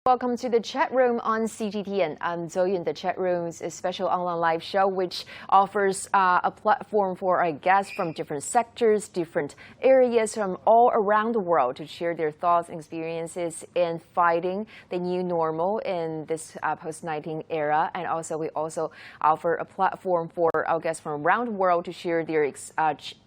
Welcome to the chat room on CGTN. I'm Zoe. The chat room is a special online live show which offers a platform for our guests from different sectors, different areas from all around the world to share their thoughts and experiences in fighting the new normal in this post-19 era. And also, we also offer a platform for our guests from around the world to share their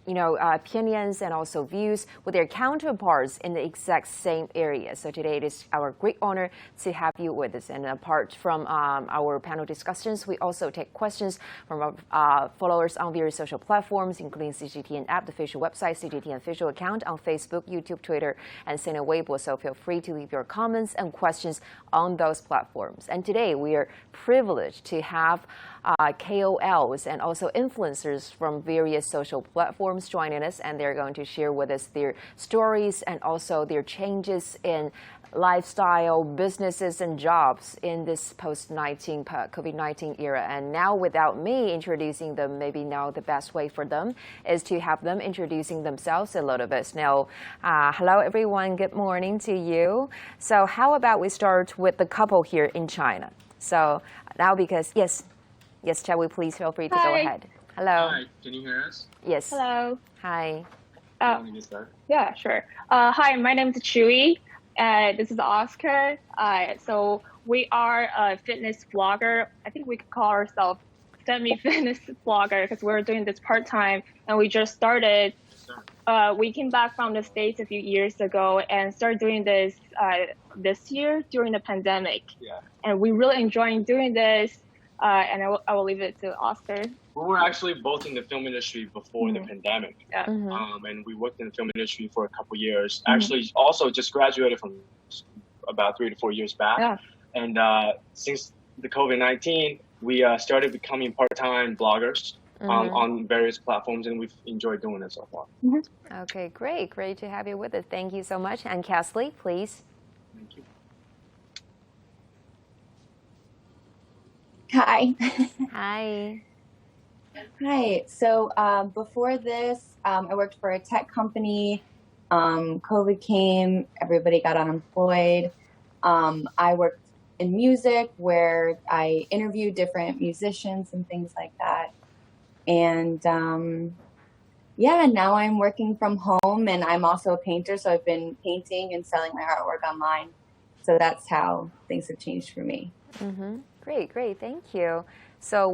opinions and also views with their counterparts in the exact same area. So today it is our great honor to have you with us. And apart from our panel discussions, we also take questions from our followers on various social platforms, including CGTN app, the official website, CGTN official account on Facebook, YouTube, Twitter, and Sina Weibo. So feel free to leave your comments and questions on those platforms. And today we are privileged to have KOLs and also influencers from various social platforms joining us, and they're going to share with us their stories and also their changes in lifestyle, businesses, and jobs in this COVID-19 era. And now, without me introducing them, maybe now the best way for them is to have them introducing themselves a little bit. Now, hello everyone, good morning to you. So how about we start with the couple here in China? So now, because yes, shall we please feel free to go ahead. Hello. Hi, can you hear us? Yes. Hello. Hi. Want me to start? Yeah, sure. Hi, my name is Chewy. This is Oscar. So we are a fitness blogger. I think we could call ourselves semi-fitness blogger because we're doing this part-time, and we just started. We came back from the States a few years ago and started doing this this year during the pandemic. Yeah. And we really enjoying doing this. And I will leave it to Oscar. We were actually both in the film industry before the pandemic. Yeah. And we worked in the film industry for a couple years. Actually, also just graduated from about 3 to 4 years back. Yeah. And since the COVID-19, we started becoming part-time bloggers on various platforms, and we've enjoyed doing it so far. Okay, great to have you with us. Thank you so much. And Kathleen, please. Thank you. Hi. Hi. Hi. So before this, I worked for a tech company. COVID came, everybody got unemployed. I worked in music where I interviewed different musicians and things like that. And now I'm working from home, and I'm also a painter. So I've been painting and selling my artwork online. So that's how things have changed for me. Great, thank you. So,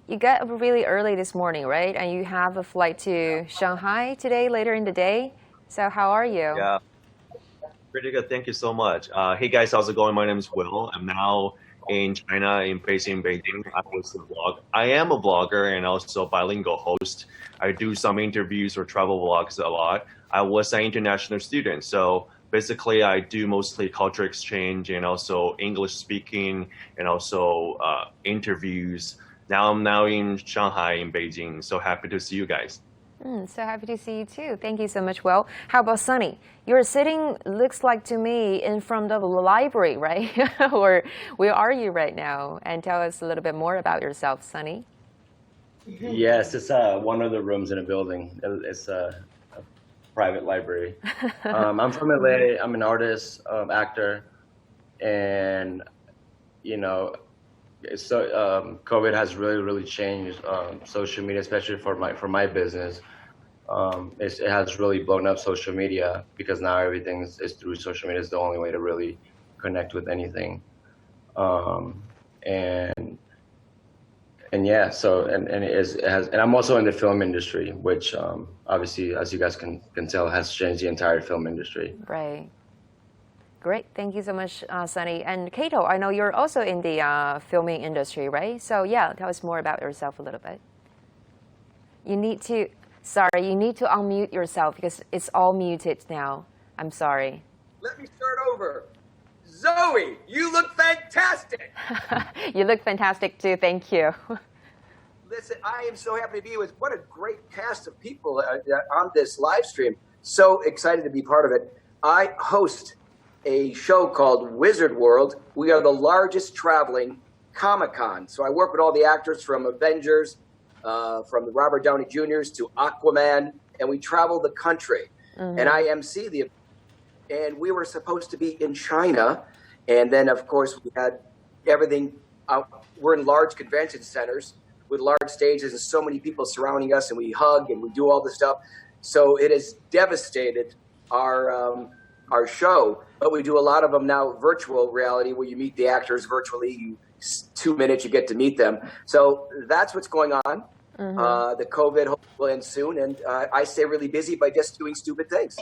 you got up really early this morning, right? And you have a flight to Shanghai today, later in the day. So how are you? Yeah, pretty good. Thank you so much. Hey guys, how's it going? My name is Will. I'm now in China, based in Beijing. I am a blogger and also bilingual host. I do some interviews or travel vlogs a lot. I was an international student, so basically, I do mostly culture exchange and also English speaking and also interviews. Now I'm in Shanghai, in Beijing. So happy to see you guys. So happy to see you too. Thank you so much, Will. How about Sunny? You're sitting, looks like to me, in front of the library, right? Or where are you right now? And tell us a little bit more about yourself, Sunny. Yes, it's one of the rooms in a building. It's a private library. I'm from LA. I'm an artist, actor, and COVID has really changed social media, especially for my business. It has really blown up social media because now everything is through social media. It's the only way to really connect with anything. And yeah, so and I'm also in the film industry, which obviously, as you guys can tell, has changed the entire film industry. Right. Great. Thank you so much, Sunny. And Kato, I know you're also in the filming industry, right? So yeah, tell us more about yourself a little bit. You need to unmute yourself because it's all muted now. I'm sorry. Let me start over. Zoe, you look fantastic. You look fantastic too. Thank you. Listen, I am so happy to be with what a great cast of people on this live stream. So excited to be part of it. I host a show called Wizard World. We are the largest traveling Comic-Con. So I work with all the actors from Avengers, from the Robert Downey Jr.'s to Aquaman, and we travel the country. And I MC the and we were supposed to be in China. And then, of course, we had everything. We're in large convention centers with large stages and so many people surrounding us, and we hug and we do all this stuff. So it has devastated our show. But we do a lot of them now virtual reality, where you meet the actors virtually. 2 minutes, you get to meet them. So that's what's going on. The COVID will end soon, and I stay really busy by just doing stupid things.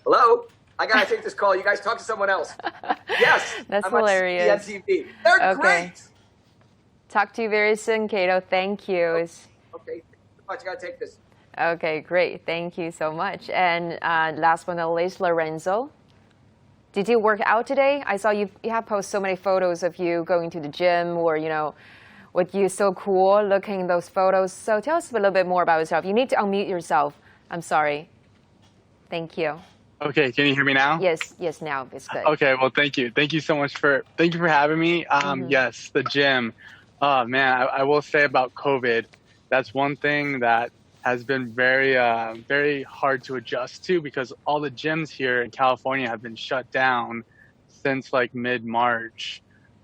Hello? I gotta take this call. You guys talk to someone else. Yes, That's I'm hilarious. on TV. They're great. Talk to you very soon, Cato. Thank you. Okay, thank you so much. I gotta take this. Okay, great. Thank you so much. And last but not least, Lorenzo. Did you work out today? I saw you have posted so many photos of you going to the gym, or, you know, with you so cool looking in those photos. So tell us a little bit more about yourself. You need to unmute yourself. I'm sorry. Thank you. Okay, can you hear me now? Yes, now it's good. Okay, well, thank you. Thank you so much for having me. Yes, the gym. Oh man, I will say about COVID, that's one thing that has been very hard to adjust to, because all the gyms here in California have been shut down since like mid-March.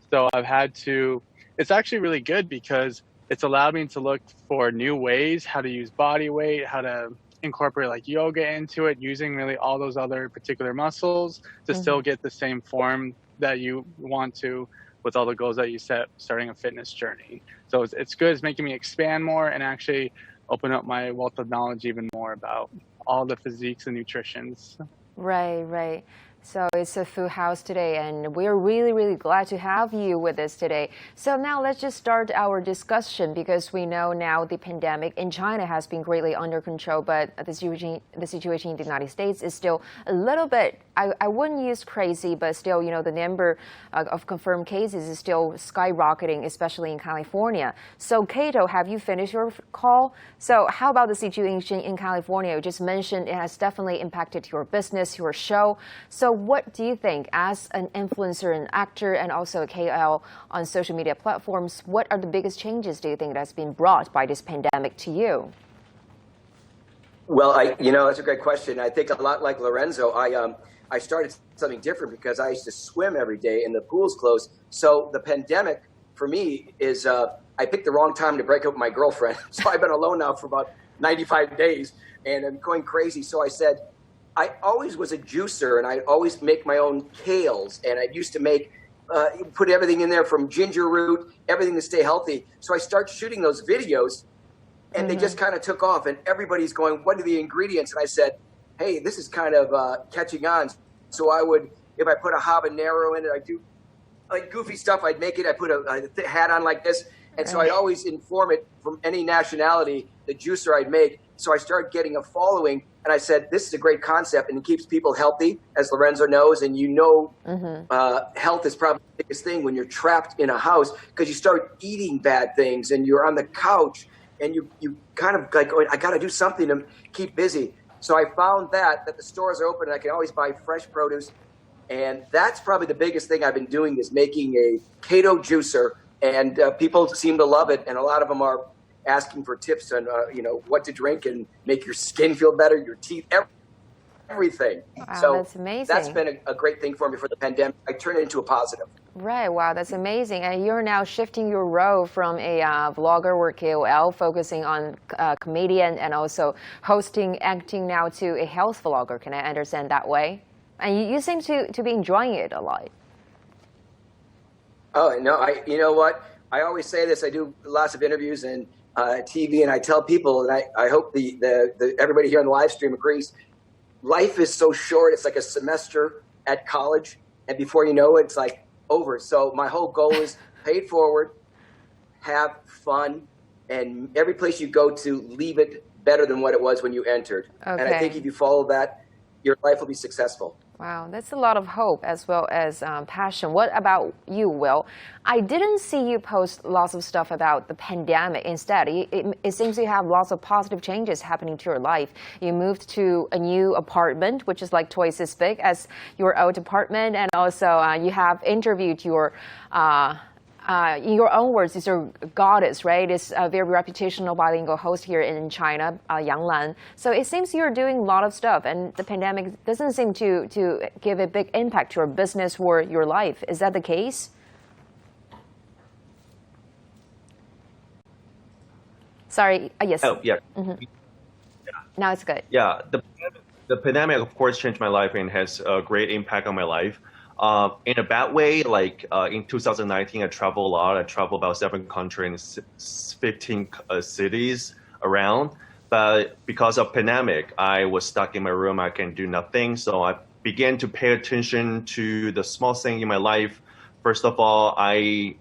So I've had to, it's actually really good because it's allowed me to look for new ways, how to use body weight, how to incorporate like yoga into it, using really all those other particular muscles to still get the same form that you want to with all the goals that you set starting a fitness journey. So it's good. It's making me expand more and actually open up my wealth of knowledge even more about all the physiques and nutritions. Right. So it's a full house today, and we're really, really glad to have you with us today. So now let's just start our discussion, because we know now the pandemic in China has been greatly under control, but the situation in the United States is still a little bit, I wouldn't use crazy, but still, you know, the number of confirmed cases is still skyrocketing, especially in California. So Cato, have you finished your call? So how about the situation in California? You just mentioned it has definitely impacted your business, your show. So what do you think, as an influencer, an actor, and also a KOL on social media platforms, what are the biggest changes, do you think, that's been brought by this pandemic to you? Well, that's a great question. I think a lot like Lorenzo, I started something different because I used to swim every day and the pool's closed. So the pandemic for me is, I picked the wrong time to break up with my girlfriend. So I've been alone now for about 95 days and I'm going crazy. So I said, I always was a juicer, and I always make my own kales, and I used to make put everything in there from ginger root, everything to stay healthy. So I start shooting those videos, and they just kind of took off, and everybody's going, what are the ingredients? And I said, hey, this is kind of catching on. So I would, if I put a habanero in it, I do like goofy stuff. I'd make it. I put a hat on like this, and so I'd always inform it from any nationality, the juicer I'd make. So I started getting a following. And I said, this is a great concept, and it keeps people healthy, as Lorenzo knows. And health is probably the biggest thing when you're trapped in a house, because you start eating bad things and you're on the couch and you kind of like, I got to do something to keep busy. So I found that the stores are open and I can always buy fresh produce. And that's probably the biggest thing I've been doing, is making a keto juicer. And people seem to love it. And a lot of them are asking for tips on, what to drink and make your skin feel better, your teeth, everything. Wow, so that's amazing. That's been a great thing for me for the pandemic. I turned it into a positive. Right. Wow, that's amazing. And you're now shifting your role from a vlogger or KOL, focusing on comedian and also hosting, acting now, to a health vlogger. Can I understand that way? And you seem to be enjoying it a lot. Oh, no, you know what? I always say this. I do lots of interviews and TV, and I tell people, and I hope everybody here on the live stream agrees, life is so short. It's like a semester at college, and before you know it, it's like over. So my whole goal is pay it forward, have fun, and every place you go to, leave it better than what it was when you entered. Okay. And I think if you follow that, your life will be successful. Wow, that's a lot of hope as well as passion. What about you, Will? I didn't see you post lots of stuff about the pandemic. Instead, it seems you have lots of positive changes happening to your life. You moved to a new apartment, which is like twice as big as your old apartment, and also you have interviewed your in your own words, is a goddess, right? It's a very reputational bilingual host here in China, Yang Lan. So it seems you're doing a lot of stuff, and the pandemic doesn't seem to give a big impact to your business or your life. Is that the case? Sorry. Yes. Oh, yeah. Now it's good. Yeah, the pandemic, of course, changed my life and has a great impact on my life. In a bad way, like in 2019, I traveled a lot. I traveled about 7 countries, 15 cities around. But because of pandemic, I was stuck in my room. I can do nothing. So I began to pay attention to the small thing in my life. First of all, I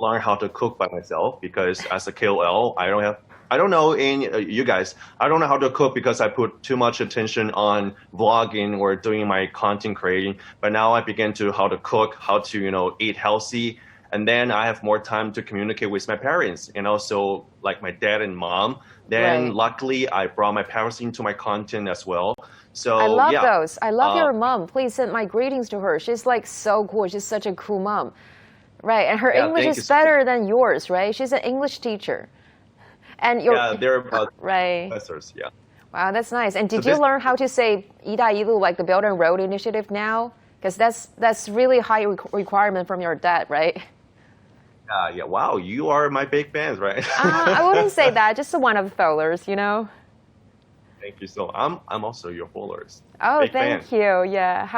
learned how to cook by myself because as a KOL, I don't know in you guys, I don't know how to cook because I put too much attention on vlogging or doing my content creating. But now I begin to how to cook, how to, eat healthy. And then I have more time to communicate with my parents and also like my dad and mom. Then luckily I brought my parents into my content as well. So I love those. I love your mom. Please send my greetings to her. She's like so cool. She's such a cool mom. Right. And her English is better than yours, right? She's an English teacher. And they're professors, Wow, that's nice. And did you learn how to say 一带一路, like the Belt and Road Initiative now? Because that's really high requirement from your dad, right? Yeah. Wow, you are my big fans, right? I wouldn't say that. Just one of the followers, Thank you so much. I'm also your followers. Oh, big thank fan. you. Yeah.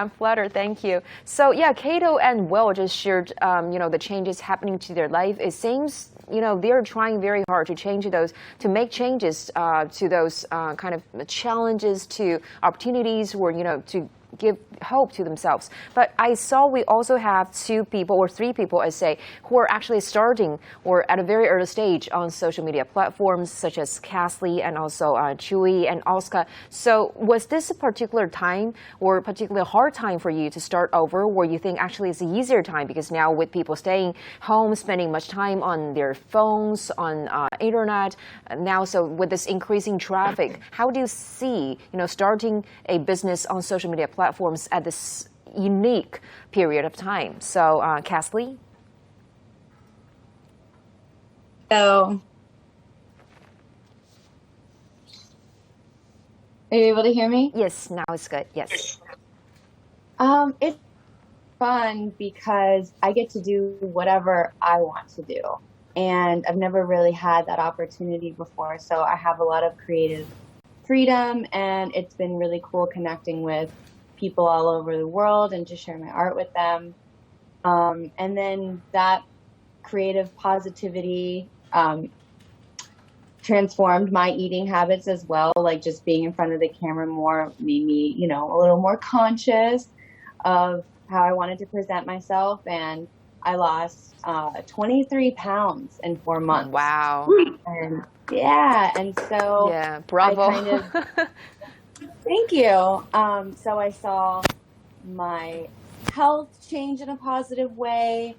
I'm flattered. Thank you. So Kato and Will just shared, the changes happening to their life. It seems, they're trying very hard to make changes to those kind of challenges, to opportunities, or, to give hope to themselves. But I saw we also have 2 people or 3 people, I say, who are actually starting or at a very early stage on social media platforms such as Cassie and also Chewy and Oscar. So was this a particular time or a particularly hard time for you to start over, or you think actually it's an easier time because now with people staying home, spending much time on their phones, on internet, now so with this increasing traffic, how do you see, starting a business on social media platforms at this unique period of time? So, Cassie? So, are you able to hear me? Yes, now it's good. Yes. It's fun because I get to do whatever I want to do. And I've never really had that opportunity before. So I have a lot of creative freedom, and it's been really cool connecting with people all over the world and to share my art with them. And then that creative positivity transformed my eating habits as well. Like just being in front of the camera more made me, a little more conscious of how I wanted to present myself. And I lost 23 pounds in 4 months. Wow. And and so bravo. I kind of thank you. So I saw my health change in a positive way.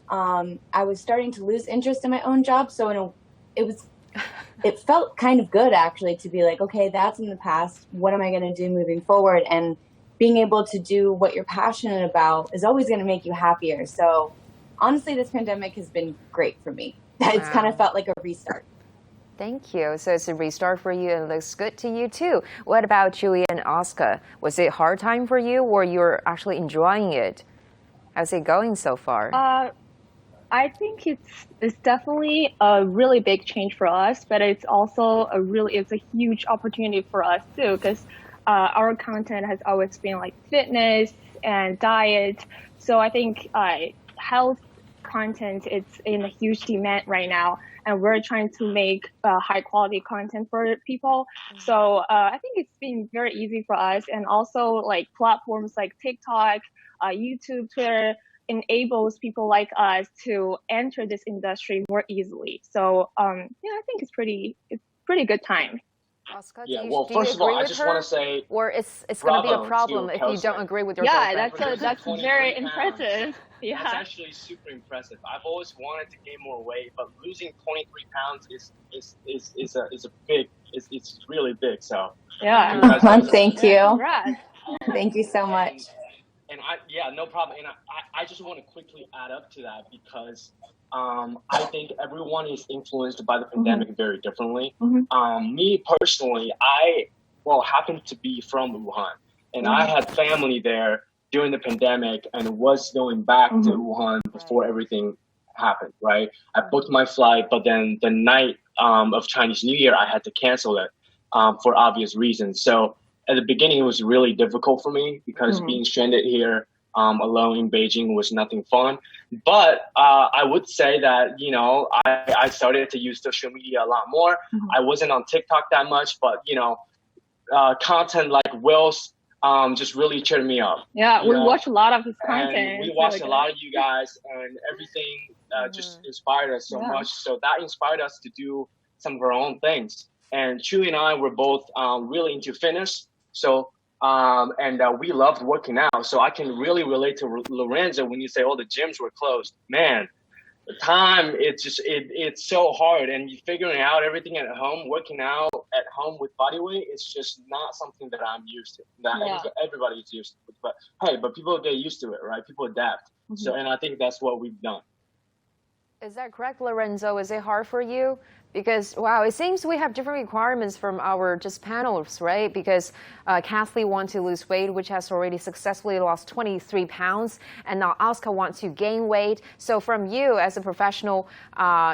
I was starting to lose interest in my own job, so it felt kind of good actually to be like, okay, that's in the past. What am I going to do moving forward? And being able to do what you're passionate about is always going to make you happier. So honestly, this pandemic has been great for me. It's kind of felt like a restart. Thank you. So it's a restart for you and it looks good to you too. What about Chewy and Oscar? Was it a hard time for you or you're actually enjoying it? How's it going so far? I think it's definitely a really big change for us, but it's also it's a huge opportunity for us too, because our content has always been like fitness and diet. So I think health content is in a huge demand right now, and we're trying to make high quality content for people. So I think it's been very easy for us, and also like platforms like TikTok, YouTube, Twitter enables people like us to enter this industry more easily. So I think it's pretty good time. Oscar, first of all, I just want to say, or it's going to be a problem if you don't agree with your girlfriend. That's very impressive. Yeah, that's actually super impressive. I've always wanted to gain more weight, but losing 23 pounds it's really big. So yeah, thank you. Congrats. Thank you so much. And no problem. And I just want to quickly add up to that because I think everyone is influenced by the pandemic very differently. Me personally, I happened to be from Wuhan, and I had family there during the pandemic and was going back to Wuhan before everything happened, right? I booked my flight, but then the night of Chinese New Year, I had to cancel it for obvious reasons. So at the beginning, it was really difficult for me because being stranded here alone in Beijing was nothing fun. But I would say that, I started to use social media a lot more. I wasn't on TikTok that much, but, content like Will's just really cheered me up. Yeah, we watch a lot of his content. And we watched a lot of you guys, and everything just inspired us so much. So that inspired us to do some of our own things. And Chewy and I were both really into fitness. So, we loved working out. So I can really relate to Lorenzo when you say, the gyms were closed. Man, the time, it's so hard. And figuring out everything at home, working out at home with body weight, it's just not something that I'm used to. That everybody's used to. But hey, people get used to it, right? People adapt. So, and I think that's what we've done. Is that correct, Lorenzo? Is it hard for you? Because, wow, it seems we have different requirements from our just panels, right? Because Kathleen wants to lose weight, which has already successfully lost 23 pounds. And now Oscar wants to gain weight. So from you as a professional, a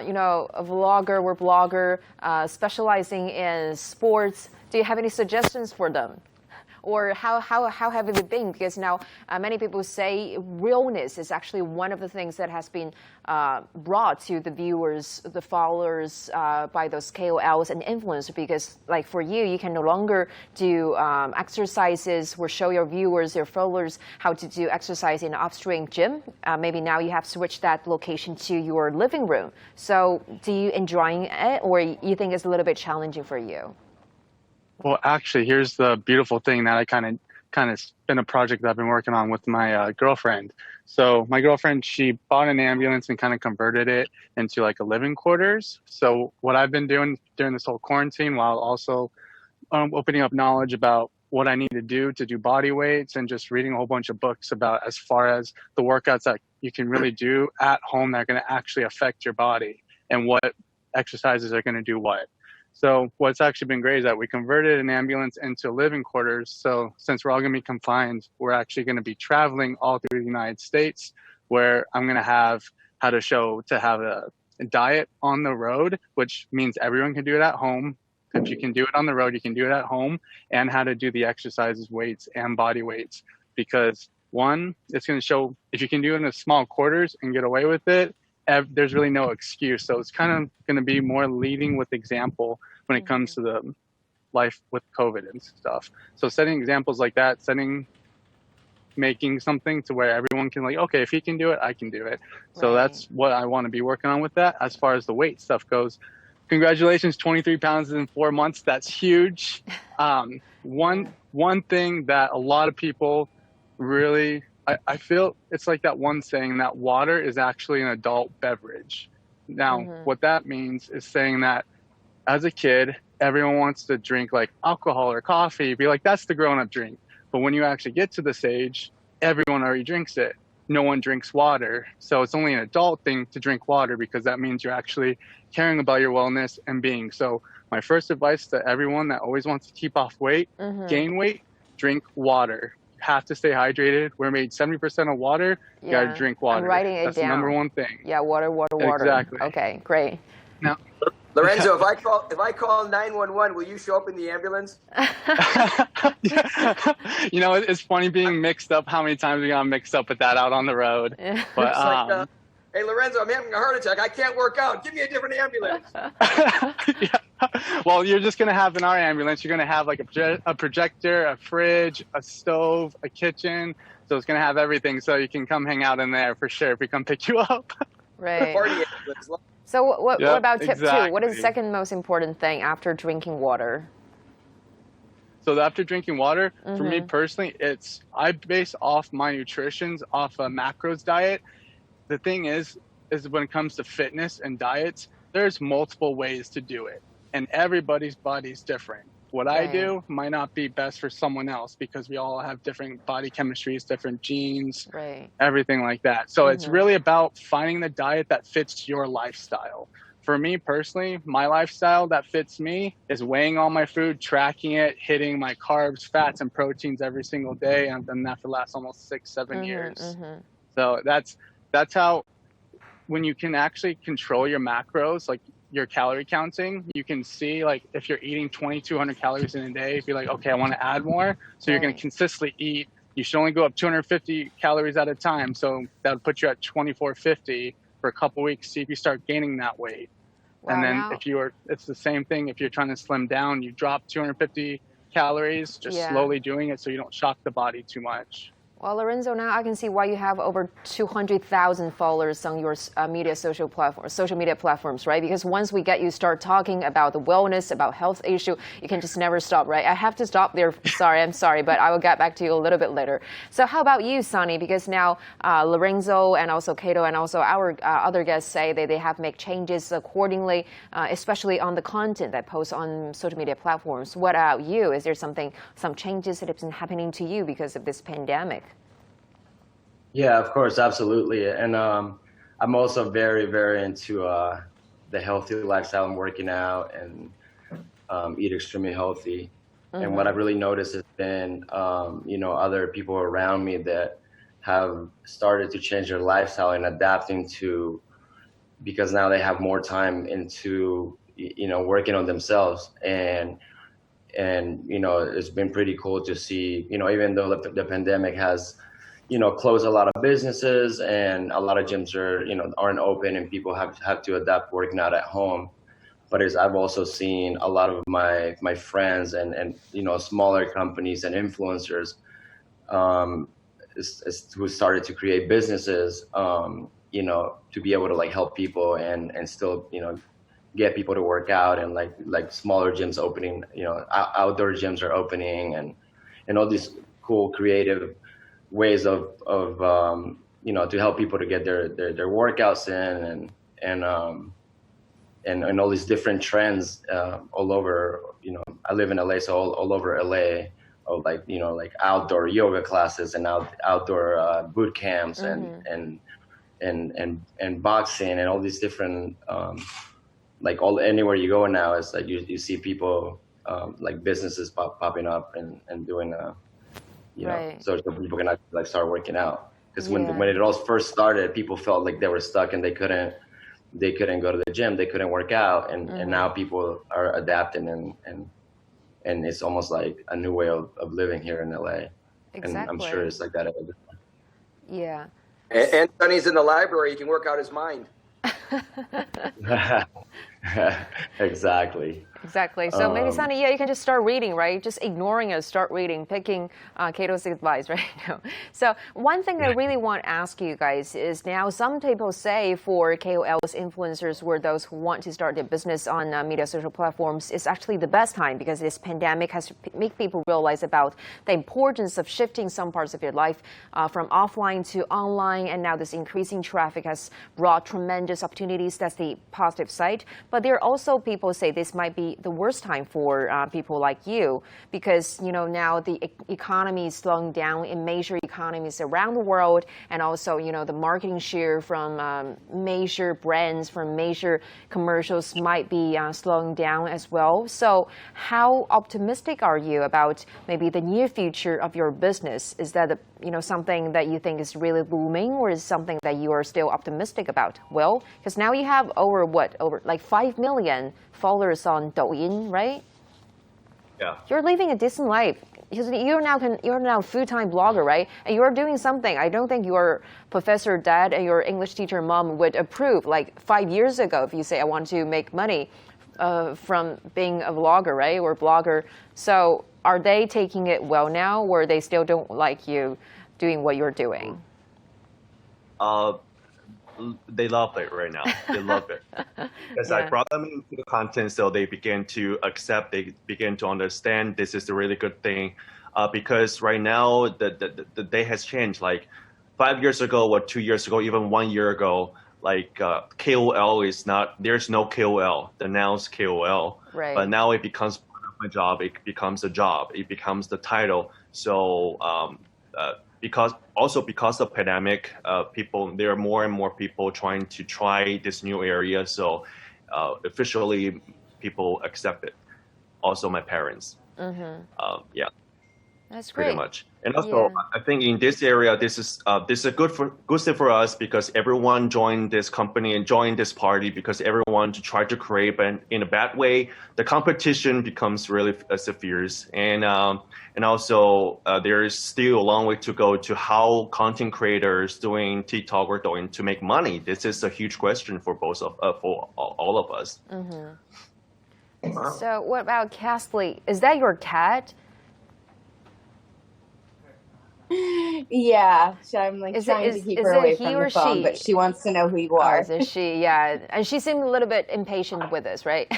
vlogger or blogger specializing in sports, do you have any suggestions for them? Or how have it been? Because now many people say realness is actually one of the things that has been brought to the viewers, the followers by those KOLs and influencers. Because like for you, you can no longer do exercises or show your viewers, your followers, how to do exercise in an upstream gym. Maybe now you have switched that location to your living room. So do you enjoy it, or you think it's a little bit challenging for you? Well, actually, here's the beautiful thing that I kind of been a project that I've been working on with my girlfriend. So my girlfriend, she bought an ambulance and kind of converted it into like a living quarters. So what I've been doing during this whole quarantine, while also opening up knowledge about what I need to do body weights, and just reading a whole bunch of books about as far as the workouts that you can really do at home that are going to actually affect your body and what exercises are going to do what. So what's actually been great is that we converted an ambulance into living quarters. So since we're all going to be confined, we're actually going to be traveling all through the United States, where I'm going to have how to show to have a diet on the road, which means everyone can do it at home. If you can do it on the road, you can do it at home, and how to do the exercises, weights, and body weights. Because one, it's going to show if you can do it in small quarters and get away with it, there's really no excuse. So it's kind of going to be more leading with example when it comes to the life with COVID and stuff. So setting examples like that, making something to where everyone can okay, if he can do it, I can do it. So that's what I want to be working on with that. As far as the weight stuff goes, congratulations, 23 pounds in 4 months. That's huge. One thing that a lot of people really, I feel it's like that one saying that water is actually an adult beverage. Now, what that means is saying that as a kid, everyone wants to drink like alcohol or coffee, be like, that's the grown-up drink. But when you actually get to this age, everyone already drinks it. No one drinks water. So it's only an adult thing to drink water, because that means you're actually caring about your wellness and being. So my first advice to everyone that always wants to keep off weight, gain weight, drink water. Have to stay hydrated. We're made 70% of water. You gotta drink water. I'm writing it That's down. the number one thing. Yeah, water. Exactly. Okay, great. Now, Lorenzo, if I call 911, will you show up in the ambulance? It's funny being mixed up. How many times we got mixed up with that out on the road? But hey, Lorenzo, I'm having a heart attack. I can't work out. Give me a different ambulance. Well, you're just going to have in our ambulance, you're going to have like a projector, a fridge, a stove, a kitchen. So it's going to have everything. So you can come hang out in there for sure if we come pick you up. Right. So what about tip 2? What is the second most important thing after drinking water? So after drinking water, for me personally, I base off my nutrition off a macros diet. The thing is when it comes to fitness and diets, there's multiple ways to do it. And everybody's body's different. what I do might not be best for someone else because we all have different body chemistries, different genes, everything like that. So it's really about finding the diet that fits your lifestyle. For me personally, my lifestyle that fits me is weighing all my food, tracking it, hitting my carbs, fats, and proteins every single day. And I've done that for the last almost 6-7 years. So that's how, when you can actually control your macros, like your calorie counting, you can see like if you're eating 2,200 calories in a day, be like, okay, I want to add more. So you're going to consistently eat. You should only go up 250 calories at a time. So that would put you at 2,450 for a couple weeks. See if you start gaining that weight. And then it's the same thing. If you're trying to slim down, you drop 250 calories, just slowly doing it so you don't shock the body too much. Well, Lorenzo, now I can see why you have over 200,000 followers on your social media platforms, right? Because once we get you start talking about the wellness, about health issue, you can just never stop, right? I have to stop there. I'm sorry, but I will get back to you a little bit later. So how about you, Sunny? Because now Lorenzo and also Cato and also our other guests say that they have made changes accordingly, especially on the content that posts on social media platforms. What about you? Is there some changes that have been happening to you because of this pandemic? Yeah, of course, absolutely. And I'm also very, very into the healthy lifestyle and working out and eat extremely healthy. And what I've really noticed has been, other people around me that have started to change their lifestyle and adapting to, because now they have more time into, working on themselves. And it's been pretty cool to see, even though the pandemic has close a lot of businesses and a lot of gyms are, aren't open and people have to adapt working out at home. But I've also seen a lot of my friends and smaller companies and influencers who started to create businesses, to be able to like help people and still, get people to work out, and like smaller gyms opening, outdoor gyms are opening and all these cool creative ways of to help people to get their workouts in and all these different trends all over. I live in LA, so all over LA, like outdoor yoga classes and outdoor boot camps and boxing and all these different anywhere you go now, it's like you see people like businesses popping up and doing so people can like start working out. Because when it all first started, people felt like they were stuck and they couldn't go to the gym, they couldn't work out, and now people are adapting and it's almost like a new way of living here in LA. Exactly. And I'm sure it's like that everywhere. Yeah. And Sonny's in the library, he can work out his mind. Exactly. So maybe, Sunny, you can just start reading, right? Just ignoring it, start reading, picking Cato's advice, right? So one thing I really want to ask you guys is, now some people say for KOLs, influencers, or those who want to start their business on media social platforms, it's actually the best time because this pandemic has made people realize about the importance of shifting some parts of your life from offline to online, and now this increasing traffic has brought tremendous opportunities. That's the positive side. But there are also people say this might be the worst time for people like you, because now the economy is slowing down in major economies around the world, and also the marketing share from major brands, from major commercials might be slowing down as well. So how optimistic are you about maybe the near future of your business? Is that something that you think is really booming, or is something that you are still optimistic about? Well, because now you have over like 5 million followers on Douyin, right? Yeah. You're living a decent life. Because you're now a full-time blogger, right? And you're doing something I don't think your professor dad and your English teacher mom would approve like 5 years ago if you say, I want to make money from being a vlogger, right? Or blogger. So are they taking it well now, or they still don't like you doing what you're doing? They love it right now. They love it. Because I brought them into the content, so they begin to accept, they begin to understand this is a really good thing. Because right now, the day has changed. Like 5 years ago or 2 years ago, even 1 year ago, like KOL is not, there's no KOL, the announced KOL. Right. But now it becomes part of my job, it becomes a job. It becomes the title. So because of pandemic, there are more and more people trying to try this new area. So officially, people accept it. Also, my parents. Yeah. That's great. Pretty much. And also, I think in this area, this is a good thing for us because everyone joined this company and joined this party because everyone to try to create, but in a bad way, the competition becomes really fierce. And also, there is still a long way to go to how content creators doing TikTok or Douyin to make money. This is a huge question for for all of us. Wow. So what about Castley? Is that your cat? Yeah, so I'm like trying to keep her away from the phone, but she wants to know who you are. Oh, is she? Yeah, and she seemed a little bit impatient with us, right?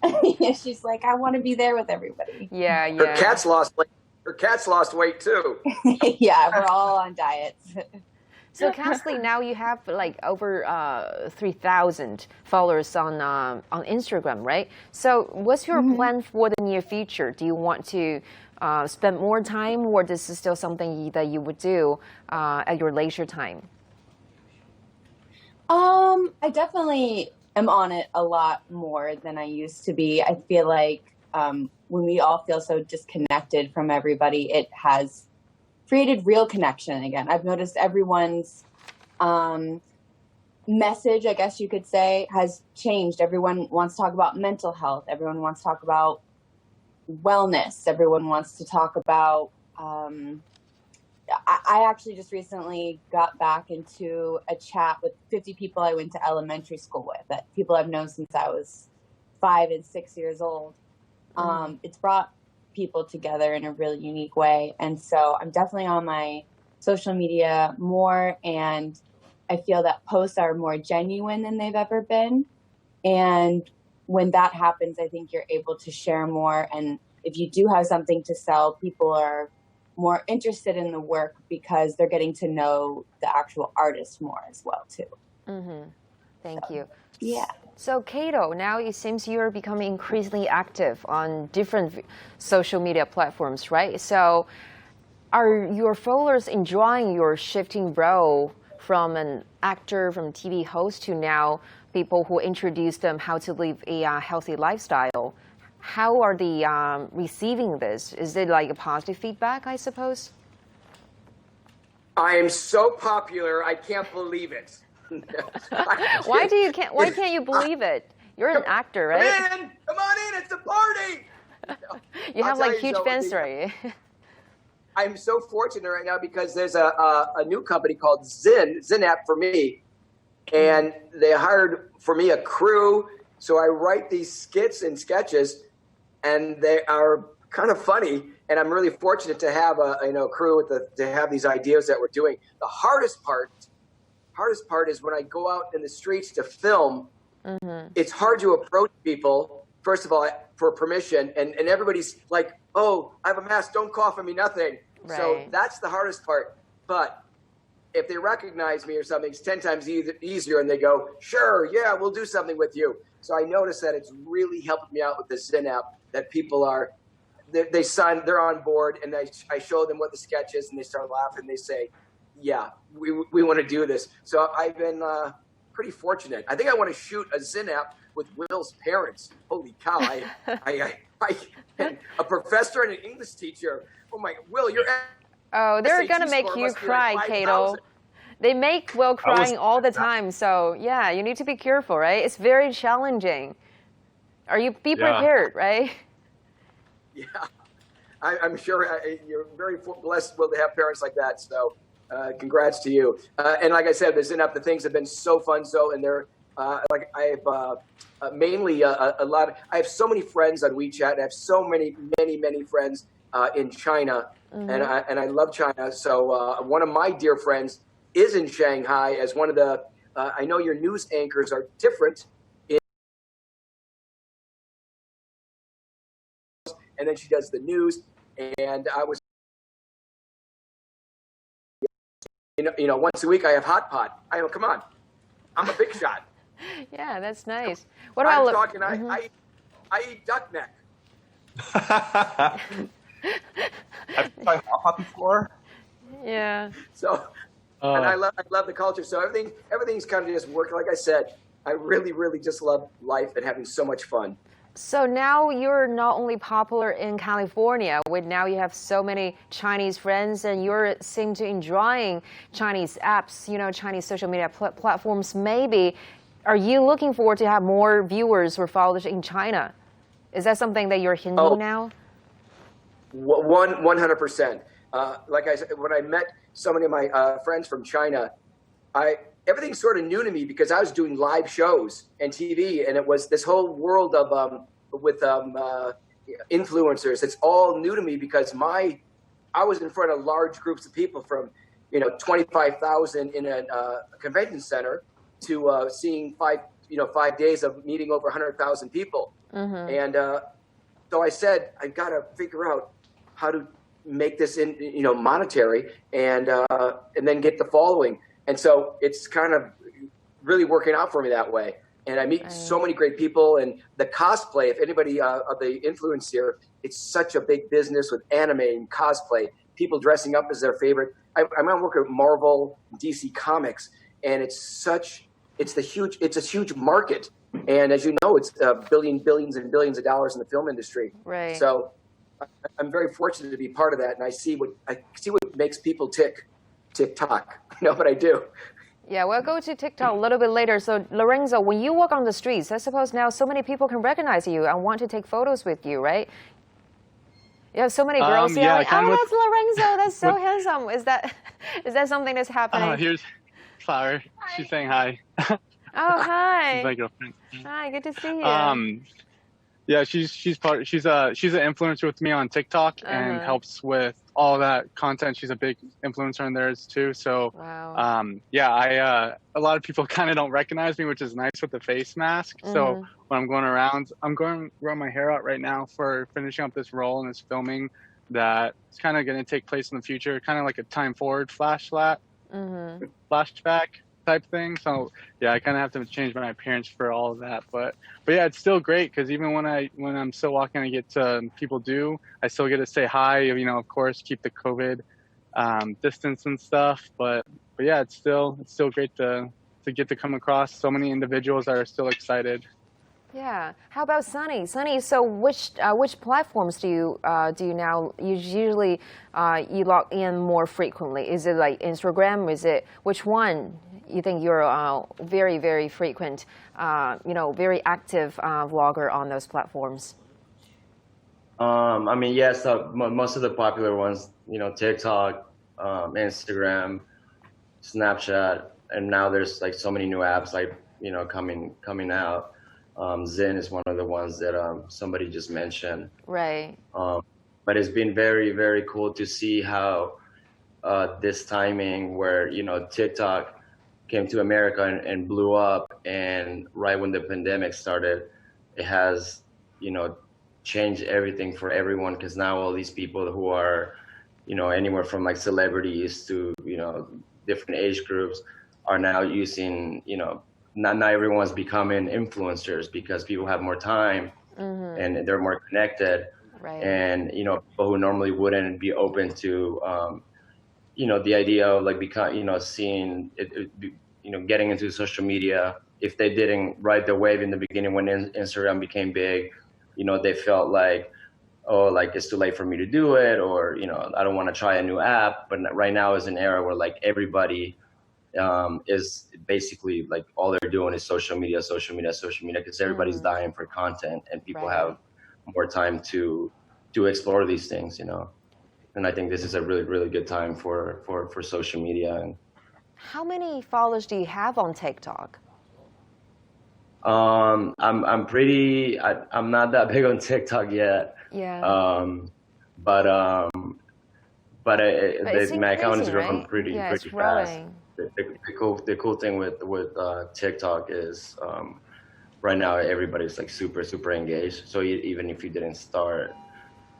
Yeah, she's like, I want to be there with everybody. Yeah. Her cat's lost weight. Her cat's lost weight too. Yeah, we're all on diets. So, Castley, now you have like over 3,000 followers on Instagram, right? So, what's your plan for the near future? Do you want to spend more time, or this is still something that you would do at your leisure time? I definitely am on it a lot more than I used to be. I feel like when we all feel so disconnected from everybody, it has created real connection again. I've noticed everyone's message, I guess you could say, has changed. Everyone wants to talk about mental health. Everyone wants to talk about wellness. Everyone wants to talk about I actually just recently got back into a chat with 50 people I went to elementary school with, that people I've known since I was 5 and 6 years old. It's brought people together in a really unique way. And so I'm definitely on my social media more, and I feel that posts are more genuine than they've ever been. And when that happens, I think you're able to share more. And if you do have something to sell, people are more interested in the work because they're getting to know the actual artist more as well, too. Thank you. Yeah. So, Kato, now it seems you're becoming increasingly active on different social media platforms, right? So, are your followers enjoying your shifting role from an actor, from TV host, to now people who introduce them how to live a healthy lifestyle? How are they receiving this? Is it like a positive feedback, I suppose? I am so popular, I can't believe it. Why can't you believe it? You're an actor, right? Come on in, it's a party. You have like huge so, fans, right? I'm so fortunate right now because there's a new company called Zinap for me, and they hired for me a crew. So I write these skits and sketches, and they are kind of funny. And I'm really fortunate to have a crew to have these ideas that we're doing. The hardest part is when I go out in the streets to film. It's hard to approach people, first of all, for permission, and everybody's like, oh, I have a mask, don't cough on me, nothing. Right. So that's the hardest part. But if they recognize me or something, it's 10 times easier, and they go, sure, yeah, we'll do something with you. So I noticed that it's really helped me out with the Zin app, that people are, they're on board, and I show them what the sketch is, and they start laughing. They say, yeah, we want to do this. So I've been pretty fortunate. I think I want to shoot a Zin app with Will's parents. Holy cow! I a professor and an English teacher. Oh my, Will, you're. Oh, they're gonna make you cry, Kato. They make Will crying all the time. So yeah, you need to be careful, right? It's very challenging. Be prepared, right? Yeah, I'm sure you're very blessed, Will, to have parents like that. So. Congrats to you. And like I said, the Zin Up, the things have been so fun. And they're like I have mainly a lot. I have so many friends on WeChat. I have so many friends in China, and I love China. So one of my dear friends is in Shanghai as one of the. I know your news anchors are different. And then she does the news, and I was. You know, once a week I have hot pot. Come on, I'm a big shot. Yeah, that's nice. What about? I'm talking. I eat duck neck. Have you tried Hop before? Yeah. So, and I love the culture. So everything's kind of just working. Like I said, I really, really just love life and having so much fun. So now you're not only popular in California, now you have so many Chinese friends, and you seem to enjoying Chinese apps, Chinese social media platforms. Maybe, are you looking forward to have more viewers or followers in China? Is that something that you're hinting now? 100%. Like I said, when I met so many of my friends from China, everything's sort of new to me because I was doing live shows and TV, and it was this whole world of with influencers. It's all new to me because I was in front of large groups of people from 25,000 in a convention center to seeing 5 days of meeting over 100,000 people. And so I said, I got to figure out how to make this monetary and then get the following. And so it's kind of really working out for me that way. And I meet so many great people, and the cosplay, if anybody of the influence here, it's such a big business with anime and cosplay, people dressing up as their favorite. I'm working with Marvel, DC Comics, and it's a huge market. And as you know, it's billions and billions of dollars in the film industry. Right. So I'm very fortunate to be part of that, and I see what makes people TikTok. But I do. Yeah, we'll go to TikTok a little bit later. So, Lorenzo, when you walk on the streets, I suppose now so many people can recognize you and want to take photos with you, right? You have so many girls here. Like, oh, that's Lorenzo. That's so handsome. Is that something that's happening? Here's Flower. Hi. She's saying hi. Oh, hi. She's my girlfriend. Hi, good to see you. Yeah, she's an influencer with me on TikTok and helps with all that content. She's a big influencer in theirs too. So, wow. A lot of people kind of don't recognize me, which is nice with the face mask. So when I'm going around, I'm going to grow my hair out right now for finishing up this role and this filming that is kind of going to take place in the future, kind of like a time forward flashback type thing. So yeah, I kind of have to change my appearance for all of that, but yeah, it's still great because even when I'm still walking, I get to I still get to say hi, of course keep the COVID distance and stuff, but yeah, it's still great to get to come across so many individuals that are still excited. Yeah. How about Sunny? So which platforms do you now usually you log in more frequently? Is it like Instagram? Is it which one you think you're very, very frequent, very active vlogger on those platforms? Yes, most of the popular ones, TikTok, Instagram, Snapchat, and now there's like so many new apps coming out. Zen is one of the ones that somebody just mentioned. Right. But it's been very, very cool to see how this timing where, TikTok came to America and blew up, and right when the pandemic started, it has, changed everything for everyone, because now all these people who are, anywhere from like celebrities to, different age groups are now using, not everyone's becoming influencers because people have more time and they're more connected. Right. And, people who normally wouldn't be open to, the idea of like seeing it, getting into social media, if they didn't ride the wave in the beginning when Instagram became big, they felt like, oh, like it's too late for me to do it, or, I don't want to try a new app. But right now is an era where like everybody is basically like all they're doing is social media, because everybody's dying for content, and people have more time to explore these things, And I think this is a really, really good time for social media. How many followers do you have on TikTok? I'm not that big on TikTok yet. Yeah. But my account is growing right? pretty fast. The cool thing with TikTok is right now everybody's like super, super engaged. So even if you didn't start,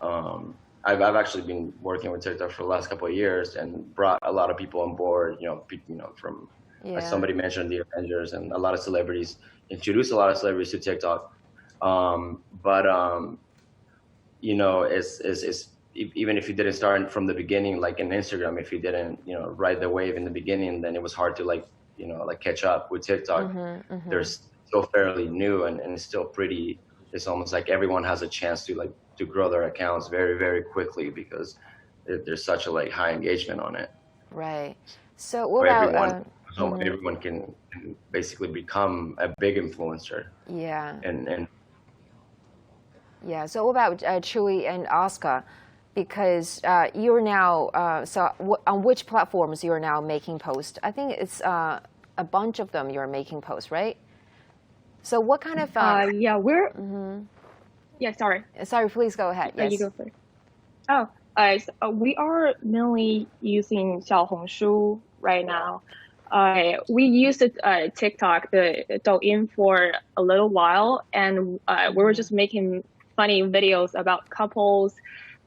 I've actually been working with TikTok for the last couple of years and brought a lot of people on board, from as somebody mentioned, the Avengers, and a lot of celebrities, introduced a lot of celebrities to TikTok. you know, is even if you didn't start from the beginning, like in Instagram, if you didn't, you know, ride the wave in the beginning, then it was hard to like, you know, like catch up with TikTok. They're still fairly new and it's still pretty, it's almost like everyone has a chance to like, to grow their accounts very, very quickly because there's such a like high engagement on it. Right. So what about everyone can basically become a big influencer. Yeah. And yeah. So what about Chewy and Oscar? Because you're now on which platforms you're now making posts? I think it's a bunch of them you're making posts, right? So what kind of yeah, we're yeah, sorry, please go ahead. Yes. You go first. Oh, so we are mainly using 小红书 right now. We used TikTok, the Douyin, for a little while, and we were just making funny videos about couples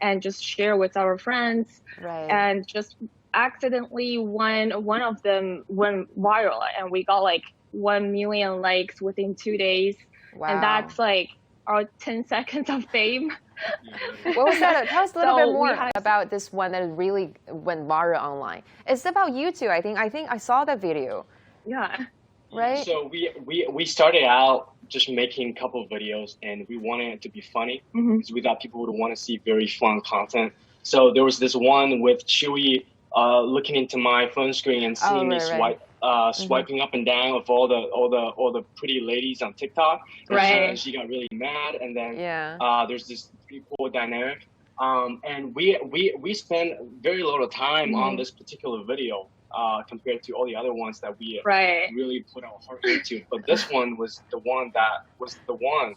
and just share with our friends. Right. And just accidentally one of them went viral, and we got like 1 million likes within 2 days. Wow. And that's like our 10 seconds of fame. What was that? Tell us a little bit more about this one that really went viral online. It's about you two. I think I saw that video. Yeah. Right. So we started out just making a couple of videos, and we wanted it to be funny because we thought people would want to see very fun content. So there was this one with Chewy looking into my phone screen and seeing me swiping up and down of all the pretty ladies on TikTok. And she got really mad, and then there's this pretty cool dynamic. And we spent very little time on this particular video compared to all the other ones that we really put our heart into. But this one was the one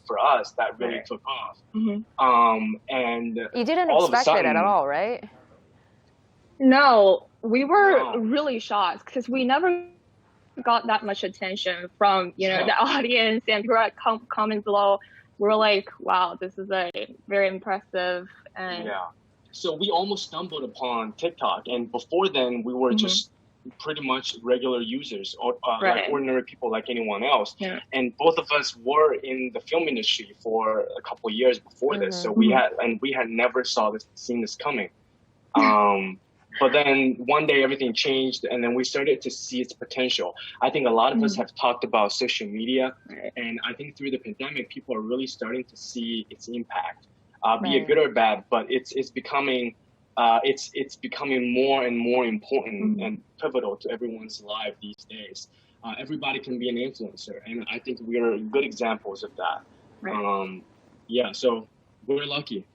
for us that really took off. And you didn't expect it at all, right? No, we were really shocked because we never got that much attention from the audience, and people at comment below. We're like, wow, this is a very impressive. And so we almost stumbled upon TikTok, and before then we were just pretty much regular users, or like ordinary people like anyone else. And both of us were in the film industry for a couple of years before this, so we had never seen this coming. But then one day everything changed, and then we started to see its potential. I think a lot of us have talked about social media, and I think through the pandemic, people are really starting to see its impact, be it good or bad. But it's becoming more and more important and pivotal to everyone's life these days. Everybody can be an influencer, and I think we are good examples of that. So we're lucky.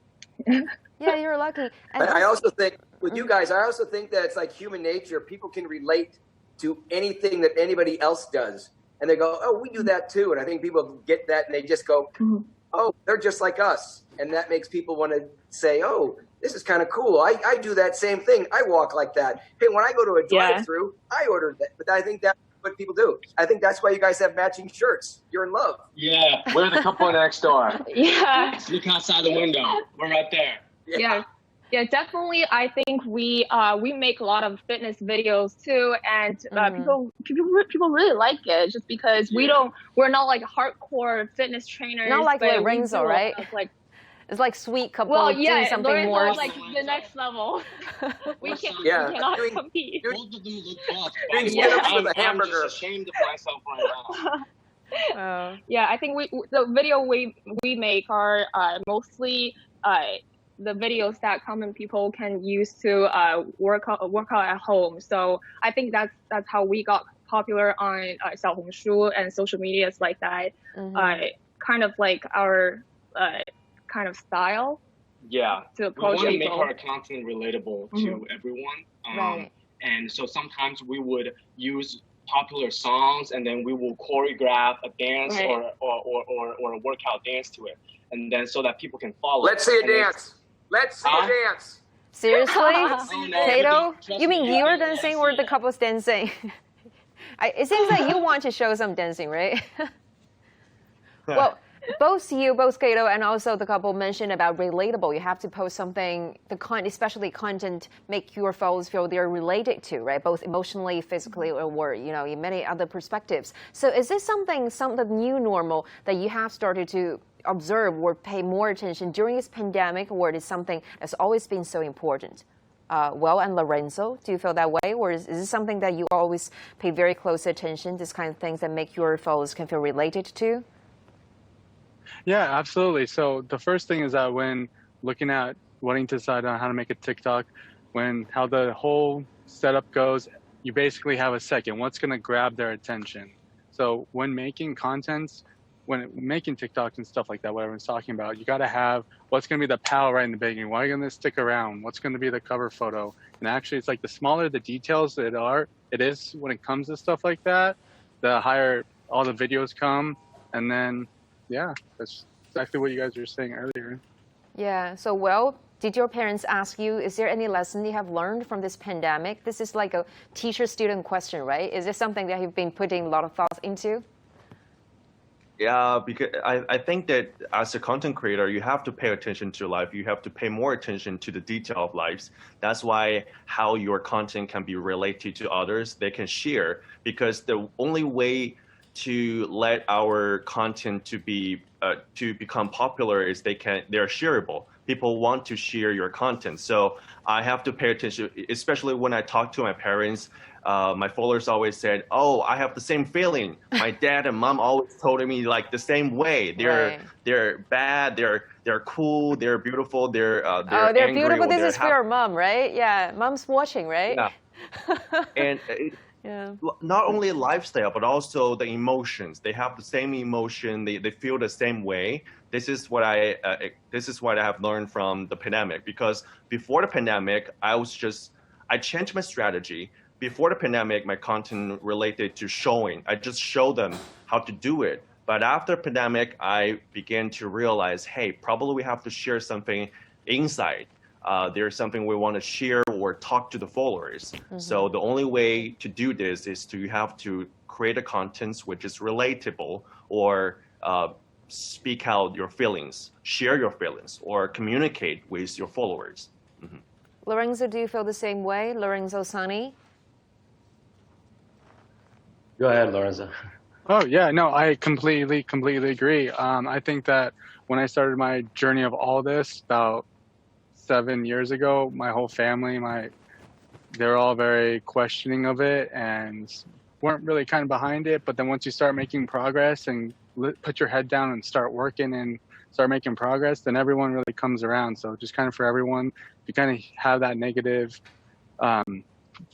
Yeah, you're lucky. And I also think with you guys, I also think that it's like human nature. People can relate to anything that anybody else does. And they go, oh, we do that too. And I think people get that and they just go, oh, they're just like us. And that makes people want to say, oh, this is kind of cool. I do that same thing. I walk like that. Hey, when I go to a drive-through, I order that. But I think that's what people do. I think that's why you guys have matching shirts. You're in love. Yeah, we're the couple next door. Look outside the window. We're right there. Yeah, definitely. I think we make a lot of fitness videos too, and people really like it just because we're not like hardcore fitness trainers. Not like Lorenzo, right? It's like sweet couple doing something Lorenzo more. Like the next level. we cannot compete. Both of them look buff. I'm just ashamed of myself right now. Yeah, I think the video we make are mostly the videos that common people can use to work out at home. So I think that's how we got popular on 小红书 and social medias like that. Kind of like our kind of style. Yeah, to approach we want to people. make our content relatable to everyone. And so sometimes we would use popular songs, and then we will choreograph a dance or a workout dance to it, and then so that people can follow. Let's see a dance. Let's see a dance. Seriously? No, Kato? You mean you're dancing or the couple's dancing? It seems like you want to show some dancing, right? Well, both Kato and also the couple mentioned about relatable. You have to post something, especially content, make your followers feel they're related to, right? Both emotionally, physically, or in many other perspectives. So is this some new normal that you have started to observe or pay more attention during this pandemic, or it is something that's always been so important? Well, and Lorenzo, do you feel that way, or is this something that you always pay very close attention, this kind of things that make your followers can feel related to? Yeah, absolutely. So the first thing is that when looking at wanting to decide on how to make a TikTok, how the whole setup goes, you basically have a second. What's going to grab their attention? So when making contents, when making TikToks and stuff like that, what everyone's talking about, you got to have what's going to be the power right in the beginning. Why are you going to stick around? What's going to be the cover photo? And actually, it's like the smaller the details it is when it comes to stuff like that, the higher all the videos come. And then, yeah, that's exactly what you guys were saying earlier. Yeah. So, well, did your parents ask you, is there any lesson you have learned from this pandemic? This is like a teacher-student question, right? Is this something that you've been putting a lot of thought into? Yeah, because I think that as a content creator, you have to pay attention to life. You have to pay more attention to the detail of lives. That's why how your content can be related to others, they can share. Because the only way to let our content to become popular is they're shareable. People want to share your content. So I have to pay attention, especially when I talk to my parents. My followers always said, "Oh, I have the same feeling. My dad and mom always told me like the same way. They're bad. They're cool. They're beautiful. They're they're angry, beautiful. This is for happy." your mom, right? Yeah, mom's watching, right? Yeah. And yeah. Not only lifestyle, but also the emotions. They have the same emotion. They feel the same way. This is what I have learned from the pandemic. Because before the pandemic, I changed my strategy. Before the pandemic, my content related to showing. I just show them how to do it. But after the pandemic, I began to realize, hey, probably we have to share something inside. There's something we want to share or talk to the followers. Mm-hmm. So the only way to do this is you have to create a content which is relatable, or speak out your feelings, share your feelings, or communicate with your followers. Mm-hmm. Lorenzo, do you feel the same way? Lorenzo, Sunny? Go ahead, Lorenzo. Oh, yeah, no, I completely agree. I think that when I started my journey of all this about 7 years ago, my whole family, they're all very questioning of it and weren't really kind of behind it. But then once you start making progress and put your head down and start working and start making progress, then everyone really comes around. So just kind of for everyone, if you kind of have that negative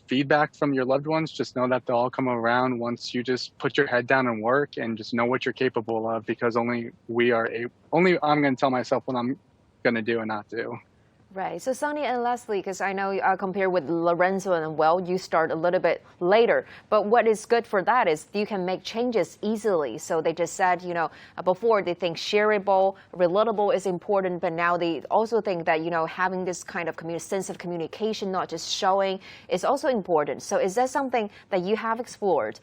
feedback from your loved ones, just know that they'll all come around once you just put your head down and work and just know what you're capable of, because only I'm going to tell myself what I'm going to do and not do. Right. So Sunny and Leslie, because I know compared with Lorenzo and Will, you start a little bit later. But what is good for that is you can make changes easily. So they just said, before they think shareable, relatable is important, but now they also think that, having this kind of sense of communication, not just showing, is also important. So is that something that you have explored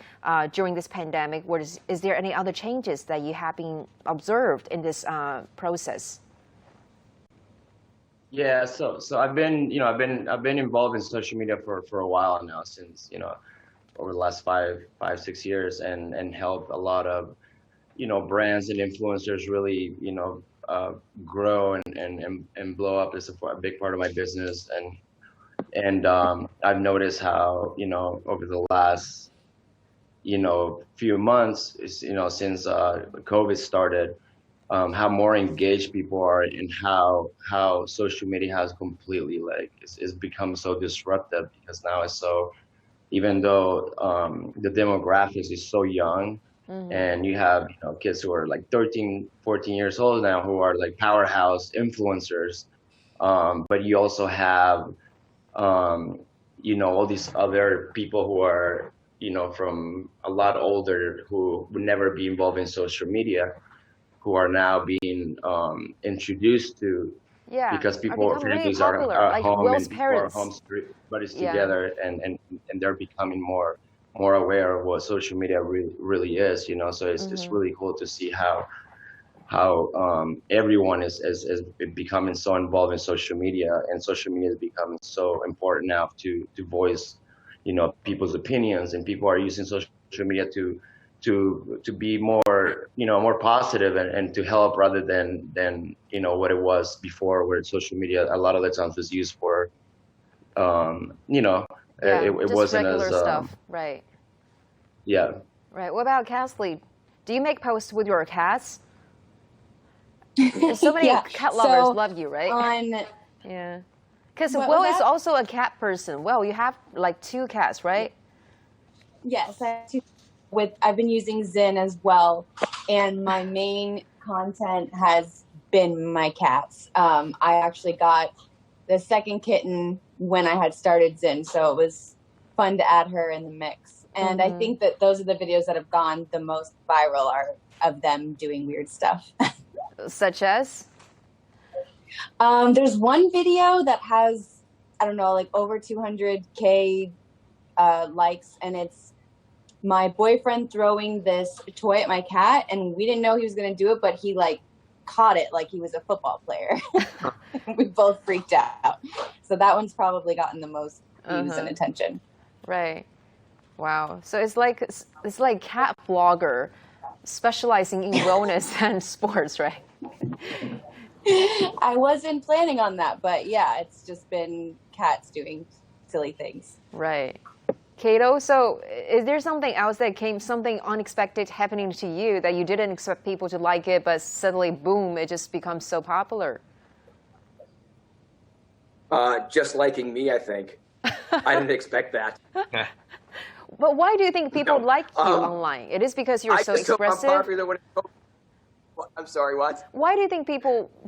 during this pandemic? Or is there any other changes that you have been observed in this process? Yeah, so I've been involved in social media for a while now, since over the last 5-6 years, and helped a lot of brands and influencers really grow and blow up. It's a big part of my business, and I've noticed how over the last few months, since COVID started, how more engaged people are, and how social media has completely it's become so disruptive, because now it's so, even though the demographics is so young, mm-hmm. and you have kids who are like 13, 14 years old now who are like powerhouse influencers, but you also have all these other people who are from a lot older, who would never be involved in social media, who are now being introduced to, because families are like home, and people are home, everybody's together, and they're becoming more aware of what social media really is, so it's mm-hmm. It's really cool to see how everyone is becoming so involved in social media, and social media is becoming so important now to voice people's opinions, and people are using social media to to be more, more positive and to help rather than what it was before, where social media a lot of the times was used for, it wasn't regular as stuff, right? Yeah. Right. What about Kathleen? Do you make posts with your cats? So many cat lovers love you, right? Yeah. Because Will is also a cat person. Well, you have like 2 cats, right? Yes, I have 2. I've been using Zen as well, and my main content has been my cats. I actually got the second kitten when I had started Zen, so it was fun to add her in the mix. And I think that those are the videos that have gone the most viral are of them doing weird stuff. Such as? There's one video that has, I don't know, like over 200K likes, and it's my boyfriend throwing this toy at my cat, and we didn't know he was going to do it, but he like caught it like he was a football player. We both freaked out. So that one's probably gotten the most views and attention. Right. Wow. So it's like cat vlogger specializing in wellness and sports, right? I wasn't planning on that, but yeah, it's just been cats doing silly things. Right. Kato, so is there something else that something unexpected happening to you that you didn't expect people to like it, but suddenly, boom, it just becomes so popular? Just liking me, I think. I didn't expect that. But why do you think people like you online? It is because you're so expressive? I'm popular when I'm sorry, what? Why do you think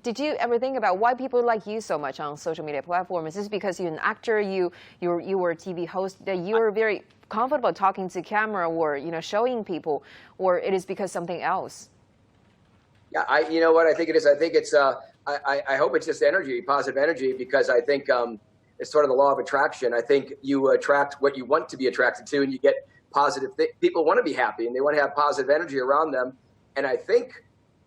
did you ever think about why people like you so much on social media platforms? Is this because you're an actor, you were a TV host, that you're very comfortable talking to camera or, showing people, or it is because something else? Yeah, you know what I think it is? I think it's, I hope it's just energy, positive energy, because I think it's sort of the law of attraction. I think you attract what you want to be attracted to, and you get positive people want to be happy, and they want to have positive energy around them. And I think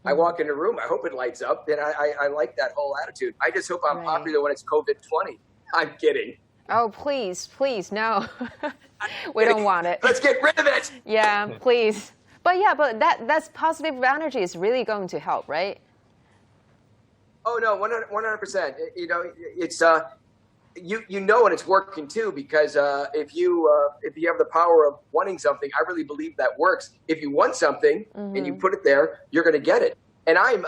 I walk in a room, I hope it lights up, and I like that whole attitude. I just hope I'm popular when it's COVID-20. I'm kidding. Oh, please, no. We don't want it. Let's get rid of it. Yeah, please. But that's positive energy is really going to help, right? Oh, no, 100%. It's you know, and it's working too, because if you have the power of wanting something, I really believe that works. If you want something and you put it there, you're going to get it. And I'm,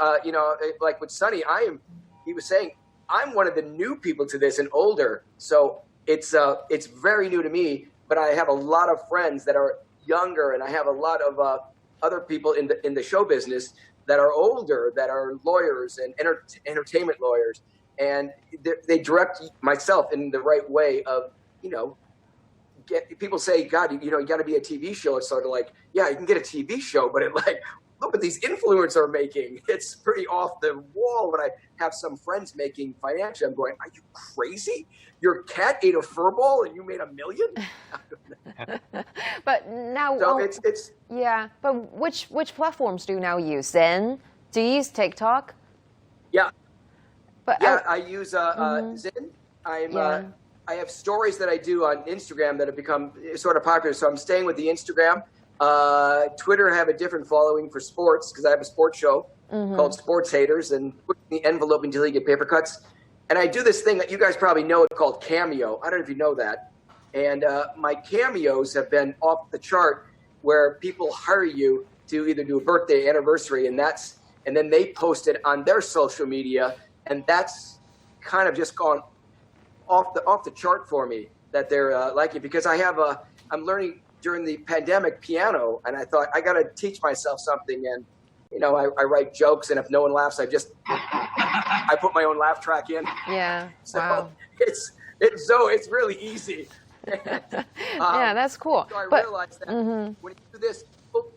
like with Sonny, he was saying, I'm one of the new people to this and older. So it's very new to me, but I have a lot of friends that are younger, and I have a lot of other people in the show business that are older, that are lawyers and entertainment lawyers. And they direct myself in the right way of, people say, God, you got to be a TV show. It's sort of like, yeah, you can get a TV show, but look what these influencers are making. It's pretty off the wall. When I have some friends making financial, I'm going, are you crazy? Your cat ate a fur ball and you made $1 million? But now, so it's yeah. But which platforms do you now use? Zen? Do you use TikTok? Yeah. But I use Zen. I have stories that I do on Instagram that have become sort of popular. So I'm staying with the Instagram. Twitter, I have a different following for sports because I have a sports show called Sports Haters, and put in the envelope until you get paper cuts. And I do this thing that you guys probably know called Cameo. I don't know if you know that. And my cameos have been off the chart, where people hire you to either do a birthday, anniversary, and then they post it on their social media. And that's kind of just gone off the chart for me, that they're liking, because I'm learning during the pandemic piano, and I thought I got to teach myself something. And I write jokes, and if no one laughs, I put my own laugh track in. Yeah. So wow. It's really easy. Yeah, that's cool. So I realized that when you do this,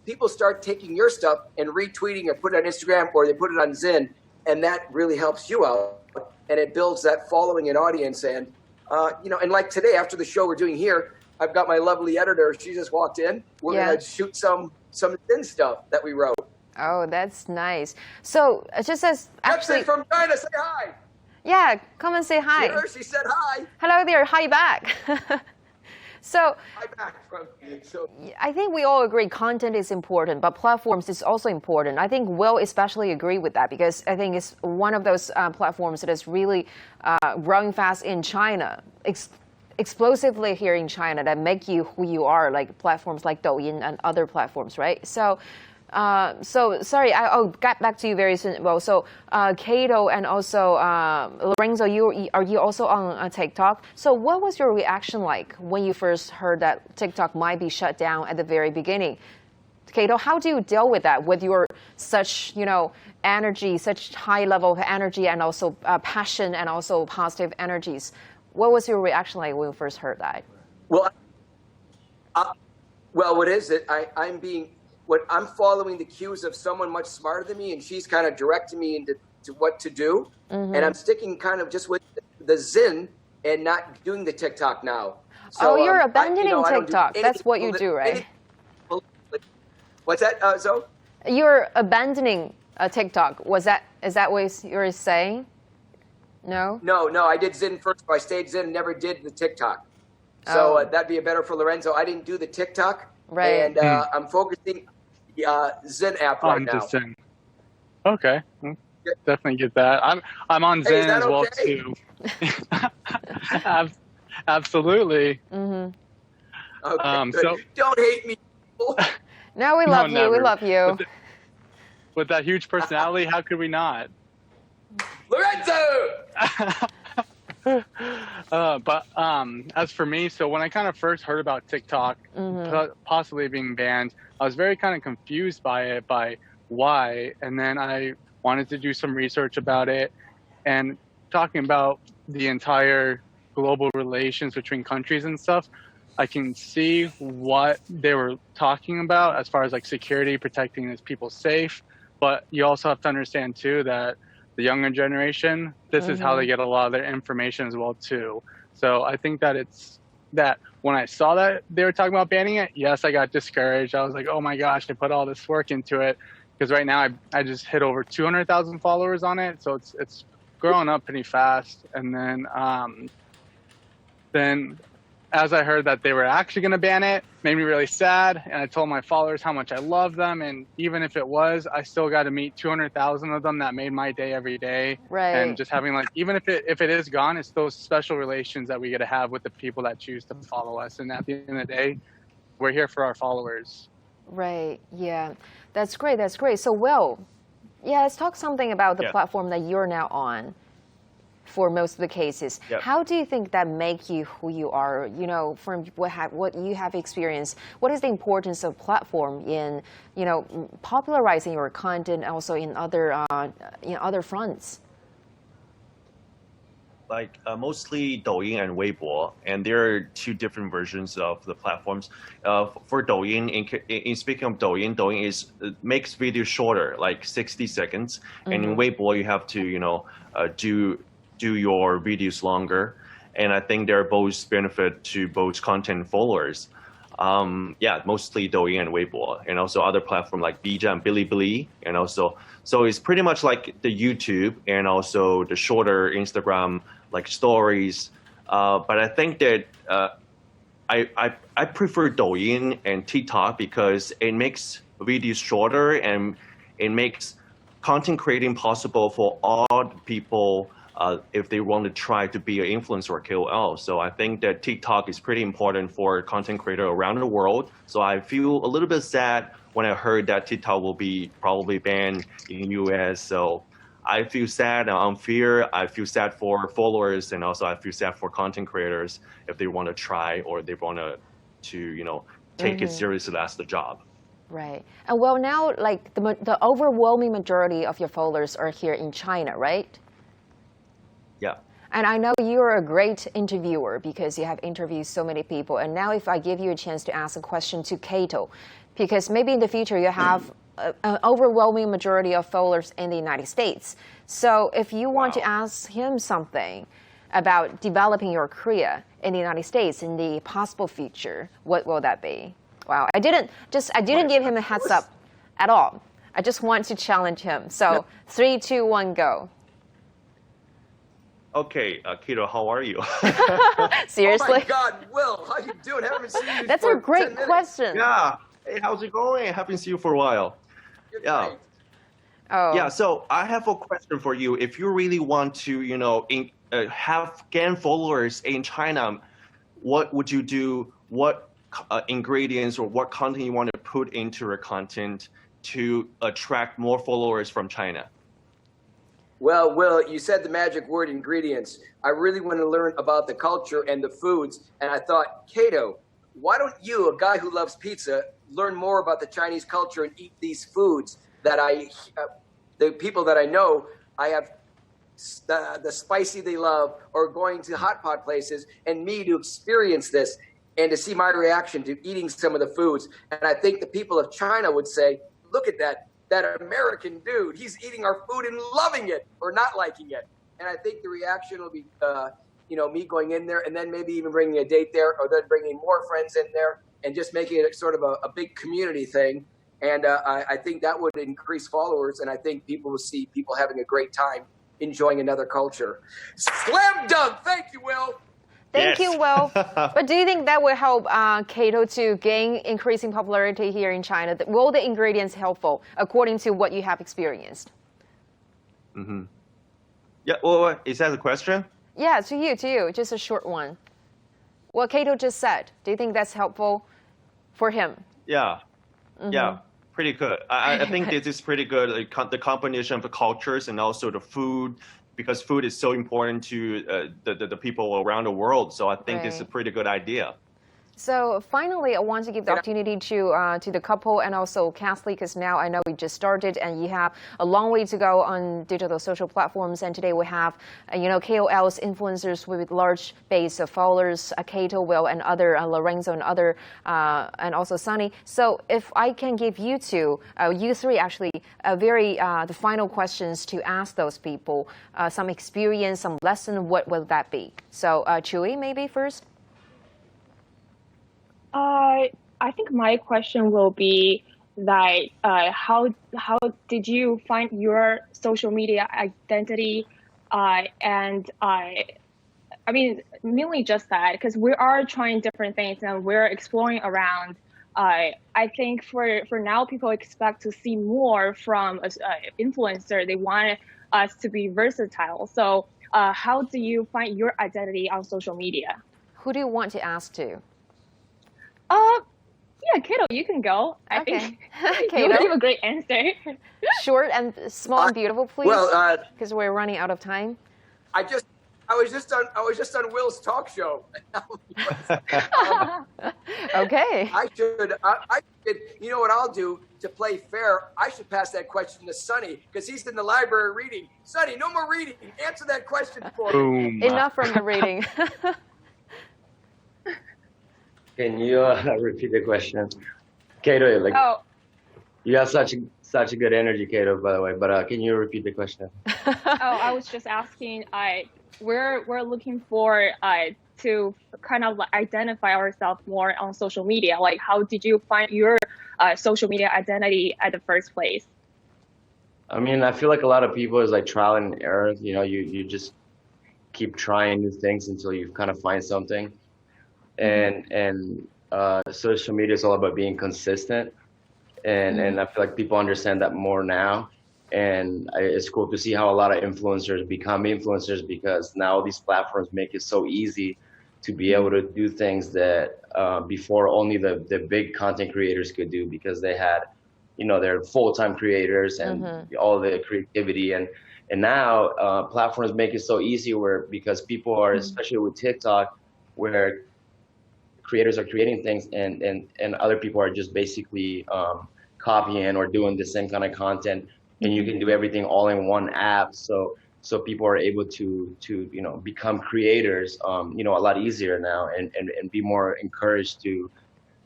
people start taking your stuff and retweeting or put it on Instagram, or they put it on Zen. And that really helps you out, and it builds that following and audience. And, and like today, after the show we're doing here, I've got my lovely editor. She just walked in. We're going to shoot some Zen stuff that we wrote. Oh, that's nice. So it just says, actually, from China, say hi. Yeah, come and say hi. She said hi. Hello there, hi back. So So I think we all agree content is important, but platforms is also important. I think Will especially agree with that because I think it's one of those platforms that is really growing fast in China, explosively here in China that make you who you are, like platforms like Douyin and other platforms, right? So sorry, I'll get back to you very soon. Well, so Cato and also Lorenzo, are you also on TikTok? So what was your reaction like when you first heard that TikTok might be shut down at the very beginning? Cato, how do you deal with that with your such energy, such high level of energy, and also passion, and also positive energies? What was your reaction like when you first heard that? well, what is it? I'm following the cues of someone much smarter than me, and she's kind of directing me into what to do. And I'm sticking kind of just with the Zen and not doing the TikTok now. So, you're abandoning TikTok. That's what you do, right? What's that, Zoe? You're abandoning TikTok. Is that what you're saying? No? No, I did Zen first. I stayed Zen and never did the TikTok. So that'd be better for Lorenzo. I didn't do the TikTok. Right. And I'm focusing the Zen app right now. Zen. Okay. Definitely get that. I'm on Zen as well too. Absolutely. Okay, so don't hate me. No, we love you. Never. We love you. With that huge personality, how could we not? Lorenzo! But as for me, so when I kind of first heard about TikTok possibly being banned, I was very kind of confused by why. And then I wanted to do some research about it and talking about the entire global relations between countries and stuff. I can see what they were talking about as far as like security, protecting people safe. But you also have to understand too that the younger generation, this is how they get a lot of their information as well too. So I think that that when I saw that they were talking about banning it, yes, I got discouraged. I was like, oh my gosh, I put all this work into it. Because right now I just hit over 200,000 followers on it. So it's growing up pretty fast. And then as I heard that they were actually going to ban it, made me really sad. And I told my followers how much I love them. And even if it was, I still got to meet 200,000 of them. That made my day every day. Right. And just having even if it is gone, it's those special relations that we get to have with the people that choose to follow us. And at the end of the day, we're here for our followers. Right. Yeah. That's great. That's great. So, Will, let's talk something about the platform that you're now on. For most of the cases, how do you think that make you who you are? From what you have experienced, what is the importance of platform in popularizing your content, also in other fronts? Like mostly Douyin and Weibo, and there are two different versions of the platforms. For Douyin, in speaking of Douyin, Douyin makes videos shorter, like 60 seconds, and in Weibo you have to do your videos longer, and I think they're both benefit to both content and followers. Mostly Douyin and Weibo, and also other platforms like Bija and Bilibili, and also so it's pretty much like the YouTube and also the shorter Instagram like stories. But I think that I prefer Douyin and TikTok because it makes videos shorter and it makes content creating possible for all people. If they want to try to be an influencer or KOL. So I think that TikTok is pretty important for content creators around the world. So I feel a little bit sad when I heard that TikTok will be probably banned in the US. So I feel sad and unfair. I feel sad for followers, and also I feel sad for content creators if they want to try or they want to take it seriously as the job. Right. And well, now like the overwhelming majority of your followers are here in China, right? Yeah. And I know you're a great interviewer because you have interviewed so many people. And now if I give you a chance to ask a question to Cato, because maybe in the future you have an overwhelming majority of followers in the United States. So if you want to ask him something about developing your career in the United States in the possible future, what will that be? Wow. I didn't give him a heads up at all. I just want to challenge him. So 3, 2, 1, go. Okay, Keto, how are you? Seriously? Oh my God, Will, how you doing? Haven't seen you That's for a great 10 minutes. question. Yeah. Hey, how's it going? Haven't seen you for a while. You're Yeah. great. Oh. Yeah, so I have a question for you. If you really want to, gain followers in China, what would you do? What ingredients or what content you want to put into your content to attract more followers from China? Well, Will, you said the magic word ingredients. I really want to learn about the culture and the foods. And I thought, Kato, why don't you, a guy who loves pizza, learn more about the Chinese culture and eat these foods that the people that I know, I have the spicy they love, or going to hot pot places, and me to experience this and to see my reaction to eating some of the foods. And I think the people of China would say, look at that American dude, he's eating our food and loving it or not liking it. And I think the reaction will be, me going in there and then maybe even bringing a date there, or then bringing more friends in there and just making it sort of a big community thing. And I think that would increase followers. And I think people will see people having a great time enjoying another culture. Slam dunk. Thank you, Will. Thank you, Will. But do you think that will help Kato to gain increasing popularity here in China? Will the ingredients helpful according to what you have experienced? Mm-hmm. Yeah, well, is that a question? Yeah, to you, just a short one. What Kato just said, do you think that's helpful for him? Yeah, yeah, pretty good. I think this is pretty good. The combination of the cultures and also the food, because food is so important to the people around the world. So I think it's a pretty good idea. So finally, I want to give the opportunity to the couple and also Kathleen, because now I know we just started and you have a long way to go on digital social platforms. And today we have, KOLs, influencers with large base of followers, Kato, Will, and other, Lorenzo and other, and also Sunny. So if I can give you three actually, the final questions to ask those people, some experience, some lesson, what will that be? So Chewy, maybe first? I think my question will be that how did you find your social media identity? And I mean, mainly just that, because we are trying different things and we're exploring around. I think for now, people expect to see more from an influencer. They want us to be versatile. So how do you find your identity on social media? Who do you want to ask to? Yeah, Kato, you can go. I think Kato, you give a great answer. Short and small and beautiful, please. Well, because we're running out of time. I was just on Will's talk show. Okay. I should. You know what I'll do to play fair? I should pass that question to Sunny, because he's in the library reading. Sunny, no more reading. Answer that question for me. Enough from the reading. Can you repeat the question? Kato, you have such a good energy, Kato, by the way, but can you repeat the question? I was just asking, we're looking for to kind of identify ourselves more on social media. Like, how did you find your social media identity at the first place? I mean, I feel like a lot of people is like trial and error. You just keep trying new things until you kind of find something. And social media is all about being consistent, and I feel like people understand that more now, and it's cool to see how a lot of influencers become influencers, because now these platforms make it so easy to be able to do things that before only the big content creators could do, because they had they're full-time creators and all the creativity, and now platforms make it so easy because people are, especially with TikTok, where creators are creating things and other people are just basically copying or doing the same kind of content, and you can do everything all in one app. So people are able to become creators a lot easier now, and be more encouraged to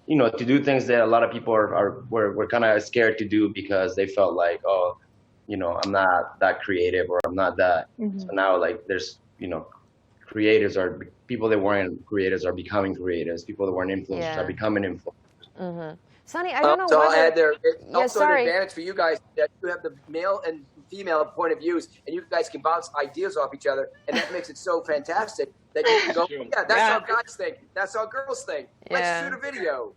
do things that a lot of people were kind of scared to do, because they felt like, I'm not that creative, or I'm not that. So now, like, there's people that weren't creators are becoming creators. People that weren't influencers are becoming influencers. Sonny, I don't know So I'll whether... add there. It's Yeah, also sorry. an advantage for you guys that you have the male and female point of views, and you guys can bounce ideas off each other, and that makes it so fantastic that you can go, yeah, that's how guys think, that's how girls think. Yeah. Let's shoot a video.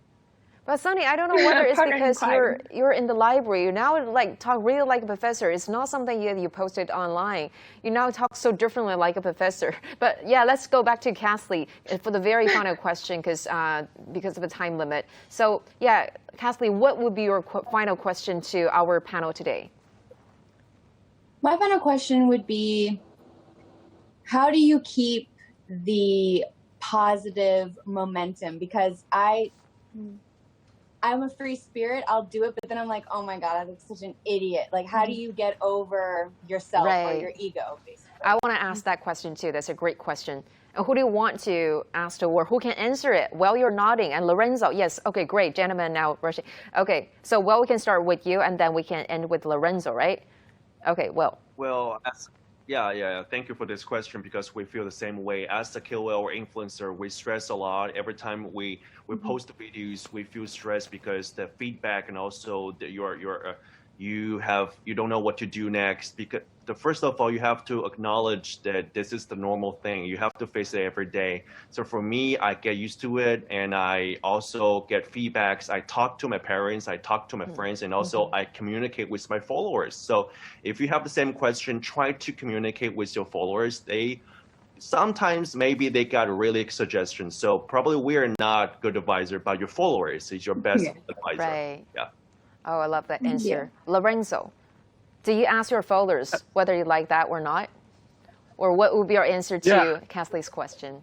But Sonny, I don't know whether it's Partner in because crime. you're in the library. You now like talk really like a professor. It's not something you posted online. You now talk so differently like a professor. But yeah, let's go back to Kathleen for the very final question because of the time limit. So yeah, Kathleen, what would be your final question to our panel today? My final question would be, how do you keep the positive momentum? Because I'm a free spirit. I'll do it, but then I'm like, oh my God, I look such an idiot. Like, how do you get over yourself or your ego, basically? I want to ask that question too. That's a great question. And who do you want to ask to, or who can answer it? Well, you're nodding. And Lorenzo, yes. Okay, great. Gentlemen now rushing. Okay, so well, we can start with you, and then we can end with Lorenzo, right? Okay, well. Well, yeah. Thank you for this question because we feel the same way. As a KOL or influencer, we stress a lot. Every time we post videos, we feel stressed because the feedback and also you don't know what to do next. Because first of all, you have to acknowledge that this is the normal thing. You have to face it every day. So for me, I get used to it, and I also get feedbacks. I talk to my parents, I talk to my friends, and also I communicate with my followers. So if you have the same question, try to communicate with your followers. Sometimes maybe they got really suggestions. So probably we are not good advisor, but your followers is your best advisor. Right. Yeah. Oh, I love that answer. Lorenzo, do you ask your followers whether you like that or not? Or what would be your answer to Kathleen's question?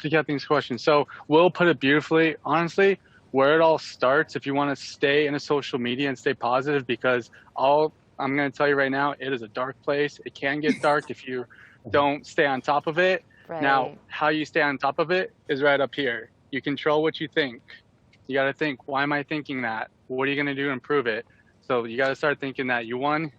To Kathleen's question. So Will put it beautifully. Honestly, where it all starts, if you want to stay in a social media and stay positive, because I'm going to tell you right now, it is a dark place. It can get dark if you don't stay on top of it. Right. Now, how you stay on top of it is right up here. You control what you think. You got to think, why am I thinking that? What are you going to do to improve it? So you got to start thinking that you're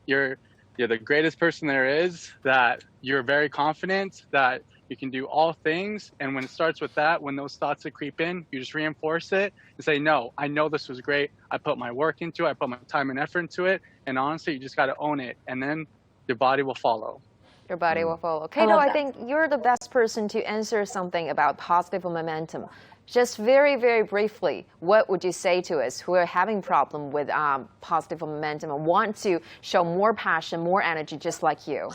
the greatest person there is, that you're very confident, that you can do all things. And when it starts with that, when those thoughts that creep in, you just reinforce it and say, no, I know this was great. I put my work into it. I put my time and effort into it. And honestly, you just got to own it. And then your body will follow. Your body will follow. Kato, I think you're the best person to answer something about positive momentum. Just very, very briefly, what would you say to us who are having problem with positive momentum and want to show more passion, more energy, just like you?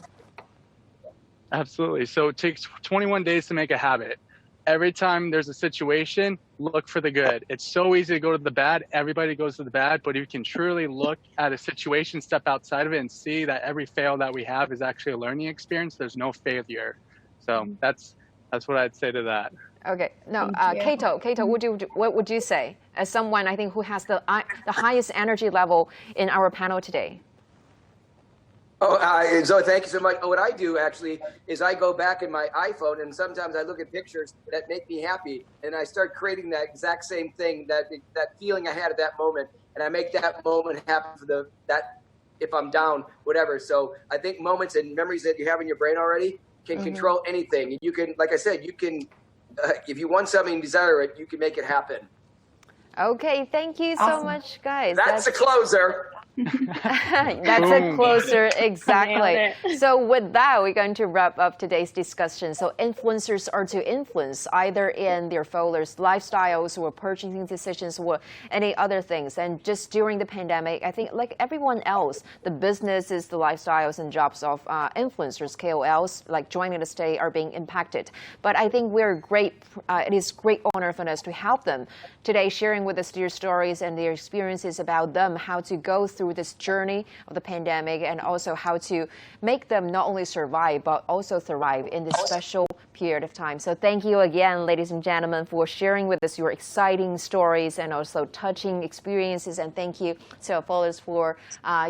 Absolutely. So it takes 21 days to make a habit. Every time there's a situation, look for the good. It's so easy to go to the bad. Everybody goes to the bad, but if you can truly look at a situation, step outside of it, and see that every fail that we have is actually a learning experience, there's no failure. So that's what I'd say to that. Okay. No, Kato, what would you say as someone I think who has the highest energy level in our panel today? So thank you so much. What I do actually is I go back in my iPhone, and sometimes I look at pictures that make me happy, and I start creating that exact same thing, that feeling I had at that moment, and I make that moment happen for that if I'm down, whatever. So I think moments and memories that you have in your brain already can control anything. You can, like I said, you can. If you want something and desire it, you can make it happen. Okay, thank you so much, guys. That's a closer. That's a closer, exactly. So with that, we're going to wrap up today's discussion. So influencers are to influence either in their followers' lifestyles or purchasing decisions or any other things. And just during the pandemic, I think like everyone else, the businesses, the lifestyles and jobs of influencers, KOLs, like joining us today are being impacted. But I think it is great honor for us to help them today, sharing with us their stories and their experiences about them, how to go through this journey of the pandemic, and also how to make them not only survive but also thrive in this special period of time. So thank you again, ladies and gentlemen, for sharing with us your exciting stories and also touching experiences. And thank you to our followers for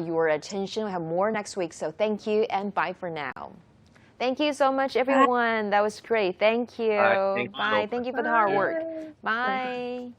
your attention. We'll have more next week. So thank you and bye for now. Thank you so much, everyone. That was great. Thank you. Bye. Thank you for the hard work. Bye.